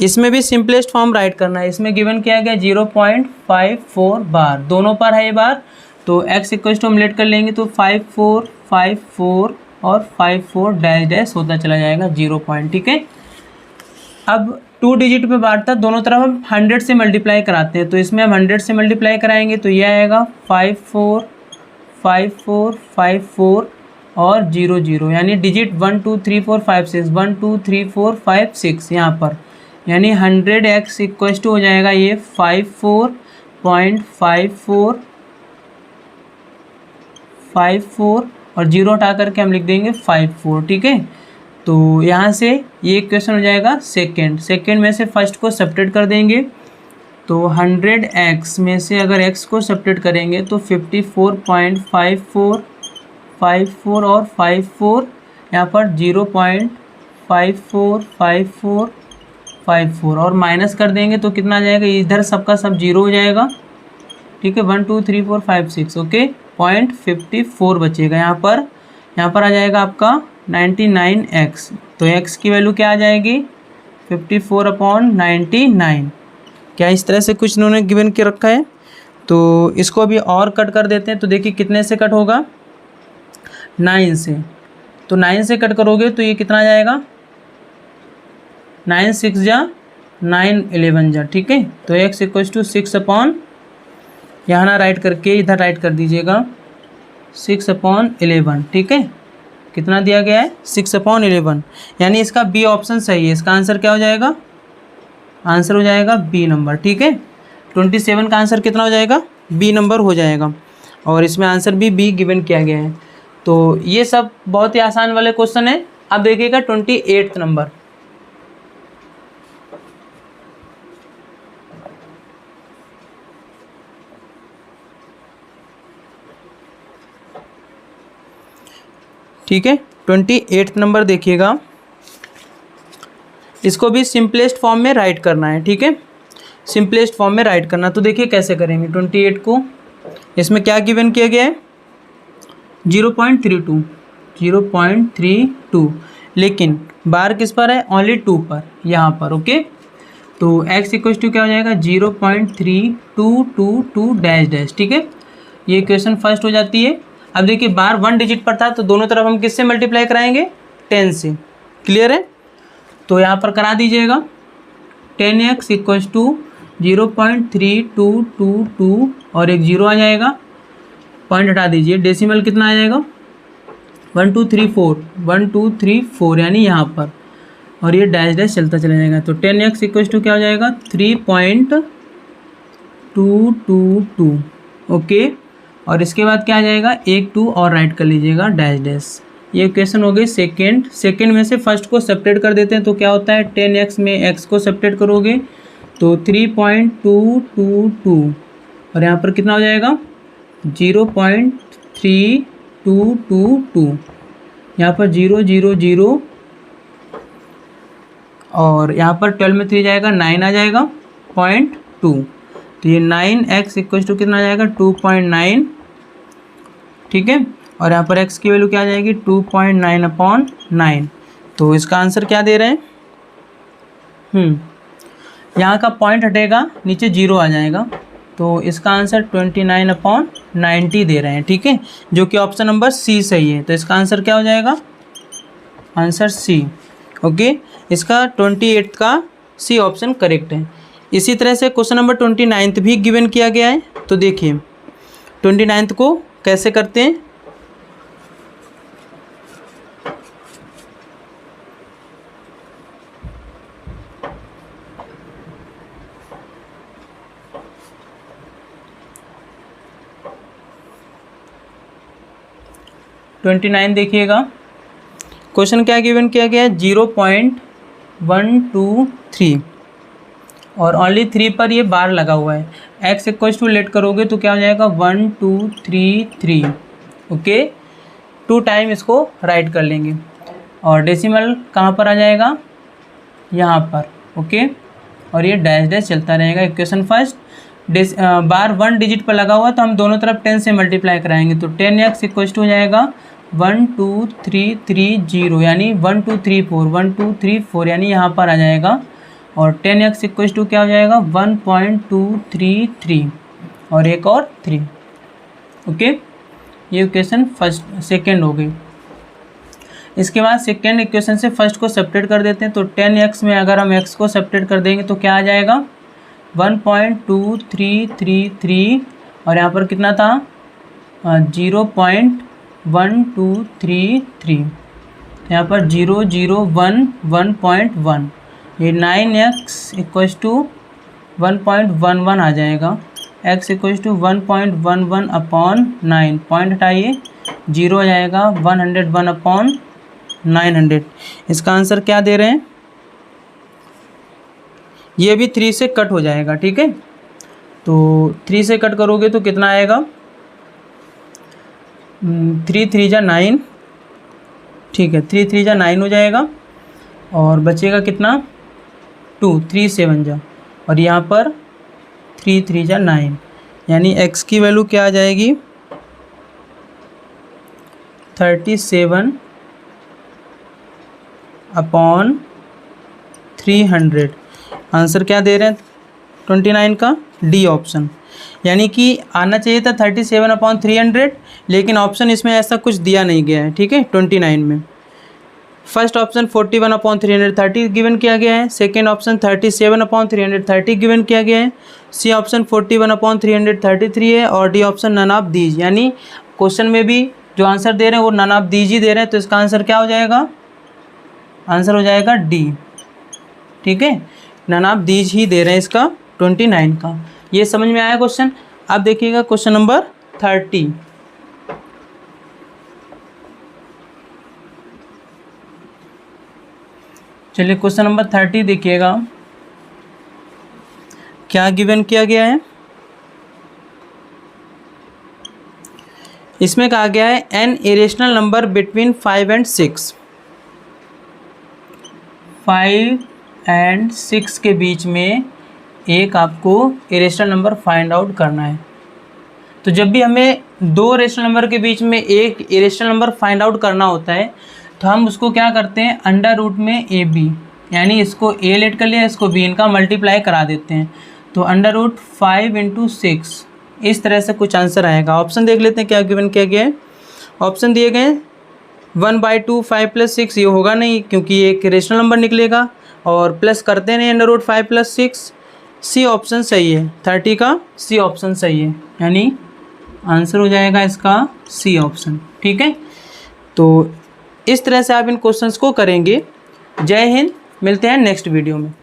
इसमें भी सिंपलेस्ट फॉर्म राइट करना है। इसमें गिवन किया गया 0.54 बार, दोनों पर है ये बार, तो x इक्वल्स टू हम लेट कर लेंगे तो 5 4 5 4 और 5 4 डैश डैश होता चला जाएगा 0 पॉइंट। ठीक है, अब 2 डिजिट में बांटता, दोनों तरफ हम 100 से मल्टीप्लाई कराते हैं, तो इसमें हम 100 से मल्टीप्लाई कराएंगे तो ये आएगा 5 4 5 4 5 4 और 0 0, यानी डिजिट 1 2 3 4 5 6 1 2 3 4 5 6 यहाँ पर, यानी 100x इक्वल्स टू हो जाएगा ये 54.54 और 0 हटा करके हम लिख देंगे 54। ठीक है, तो यहाँ से ये इक्वेशन हो जाएगा सेकेंड में से फर्स्ट को सब्ट्रैक्ट कर देंगे, तो 100x में से अगर x को सब्ट्रैक्ट करेंगे तो 54.54 54 और 54 यहाँ पर 0.5454 और माइनस कर देंगे तो कितना आ जाएगा? इधर सबका सब 0 हो जाएगा। ठीक है, 1 2 3 4 5 6 ओके, 0.54 बचेगा यहाँ पर आ जाएगा आपका 99x। तो x की वैल्यू क्या आ जाएगी? 54/99। क्या इस तरह से कुछ इन्होंने गिवन के रखा है? तो इसको अभी और कट कर देते हैं, तो देखिए कितने से कट होगा? 9 से। तो 9 से कट करोगे तो ये कितना आ जाएगा? 9 6 जा 9 11 जा। ठीक है, तो x इक्वल्स टू 6 यहाँ ना राइट करके इधर राइट कर दीजिएगा 6/11। ठीक है, कितना दिया गया है? 6/11, यानी इसका बी ऑप्शन सही है। इसका आंसर क्या हो जाएगा? आंसर हो जाएगा बी नंबर। ठीक है, 27 का आंसर कितना हो जाएगा? बी नंबर हो जाएगा, और इसमें आंसर भी बी गिवन किया गया है। तो ये सब बहुत ही आसान वाले क्वेश्चन है। अब देखिएगा 28 नंबर। ठीक है, 28 नंबर देखिएगा, इसको भी सिंपलेस्ट फॉर्म में राइट करना है। ठीक है, सिंपलेस्ट फॉर्म में राइट करना। तो देखिए कैसे करेंगे 28 को। इसमें क्या गिवन किया गया है? 0.32, लेकिन बार किस पर है? ओनली 2 पर, यहाँ पर। ओके, तो x इक्वल्स टू क्या हो जाएगा? 0.3222 डैश डैश। ठीक है, ये इक्वेशन फर्स्ट हो जाती है। अब देखिए बार 1 डिजिट पर था, तो दोनों तरफ हम किससे मल्टीप्लाई कराएंगे? 10 से। क्लियर है? तो यहाँ पर करा दीजिएगा 10x इक्वल्स टू 0.3222 और एक 0 आ जाएगा, पॉइंट हटा दीजिए, डेसिमल कितना आ जाएगा? 1 2 3 4 1 2 3 4, यानी यहाँ पर, और ये डैश डैश चलता चला जाएगा। तो 10x इक्वल्स टू क्या हो जाएगा? 3.222। ओके, और इसके बाद क्या आ जाएगा? 1 2 और राइट कर लीजिएगा डैश डैश। ये इक्वेशन हो गई सेकेंड में से फर्स्ट को सब्ट्रैक्ट कर देते हैं, तो क्या होता है? 10x में x को सब्ट्रैक्ट करोगे तो 3.222 और यहाँ पर कितना हो जाएगा? 0.3222, यहाँ पर 0 0 0 और यहाँ पर 12 में 3 जाएगा, 9 आ जाएगा 0.2। तो ये 9x इक्वल्स टू कितना आ जाएगा? 2.9। ठीक है, और यहाँ पर x की वैल्यू क्या आ जाएगी? 2.9/9। तो इसका आंसर क्या दे रहे हैं? यहाँ का पॉइंट हटेगा, नीचे 0 आ जाएगा, तो इसका आंसर 29/90 दे रहे हैं। ठीक है, जो कि ऑप्शन नंबर सी सही है। तो इसका आंसर क्या हो जाएगा? Answer C. ओके, इसका 28 का सी ऑप्शन करेक्ट है। इसी तरह से क्वेश्चन नंबर 29 भी गिवन किया गया है। तो देखिए 29 को कैसे करते हैं। 29 देखिएगा, क्वेश्चन क्या गिवन किया गया है 0.123 और ओनली 3 पर ये बार लगा हुआ है। x इक्वल टू लेट करोगे तो क्या हो जाएगा 1233। ओके, 2 टाइम इसको राइट कर लेंगे और डेसिमल कहाँ पर आ जाएगा, यहाँ पर। ओके, और ये डैश डैश चलता रहेगा। इक्वेशन फर्स्ट, बार 1 डिजिट पर लगा हुआ तो हम दोनों तरफ 10 से मल्टीप्लाई कराएंगे तो 10x इक्वल टू हो जाएगा 12330 यानी 1234 यानी यहाँ पर आ जाएगा और 10x इक्वल टू क्या हो जाएगा 1.233 और एक और 3। ओके, ये इक्वेशन फर्स्ट सेकेंड हो गई। इसके बाद सेकेंड इक्वेशन से फर्स्ट को सेपरेट कर देते हैं तो 10x में अगर हम x को सेपरेट कर देंगे तो क्या आ जाएगा 1.2333 और यहाँ पर कितना था 0.1233, यहाँ पर 0.1 ये 9x इक्वल्स टू 1.11 आ जाएगा। x equals to 1.11 upon 9, point हटाइए 0 आ जाएगा 101 अपॉन 900। इसका आंसर क्या दे रहे हैं, ये भी 3 से कट हो जाएगा। ठीक है, तो 3 से कट करोगे तो कितना आएगा 3 3 जा 9। ठीक है, 3 3 जा 9 हो जाएगा और बचेगा कितना 2, 3 7 जा और यहाँ पर 3 3 जा 9 यानी x की वैल्यू क्या आ जाएगी 37 अपॉन 300। आंसर क्या दे रहे हैं 29 का, डी ऑप्शन। यानी कि आना चाहिए था 37 अपॉन 300, लेकिन ऑप्शन इसमें ऐसा कुछ दिया नहीं गया है। ठीक है, 29 में फर्स्ट ऑप्शन 41 अपॉन 330 गिवन किया गया है, सेकेंड ऑप्शन 37 अपॉन 330 गिवन किया गया है, सी ऑप्शन 41 अपॉन 333 है और D option none of these. यानी क्वेश्चन में भी जो आंसर दे रहे हैं वो नन ऑफ दीज ही दे रहे हैं, तो इसका आंसर क्या हो जाएगा, आंसर हो जाएगा डी। ठीक है, नन ऑफ दीज ही दे रहे हैं इसका 29 का। ये समझ में आया क्वेश्चन। अब देखिएगा क्वेश्चन नंबर 30। चलिए क्वेश्चन नंबर 30 देखिएगा, क्या गिवन किया गया है। इसमें कहा गया है N irrational number between 5 and 6। 5 and 6 के बीच में एक आपको इरेशनल नंबर फाइंड आउट करना है। तो जब भी हमें 2 इरेशनल नंबर के बीच में एक इरेशनल नंबर फाइंड आउट करना होता है तो हम उसको क्या करते हैं, अंडर रूट में ए बी, यानी इसको ए लेट कर लिया, इसको बी, इनका मल्टीप्लाई करा देते हैं। तो अंडर रूट 5 × 6 इस तरह से कुछ आंसर आएगा। ऑप्शन देख लेते हैं क्या गिवन किया गया है। ऑप्शन दिए गए 1/2 5 + 6, ये होगा नहीं क्योंकि ये एक रेशनल नंबर निकलेगा और प्लस करते नहीं अंडर रूट 5 + 6। सी ऑप्शन सही है, 30 का सी ऑप्शन सही है, यानी आंसर हो जाएगा इसका सी ऑप्शन। ठीक है, तो इस तरह से आप इन क्वेश्चंस को करेंगे। जय हिंद, मिलते हैं नेक्स्ट वीडियो में।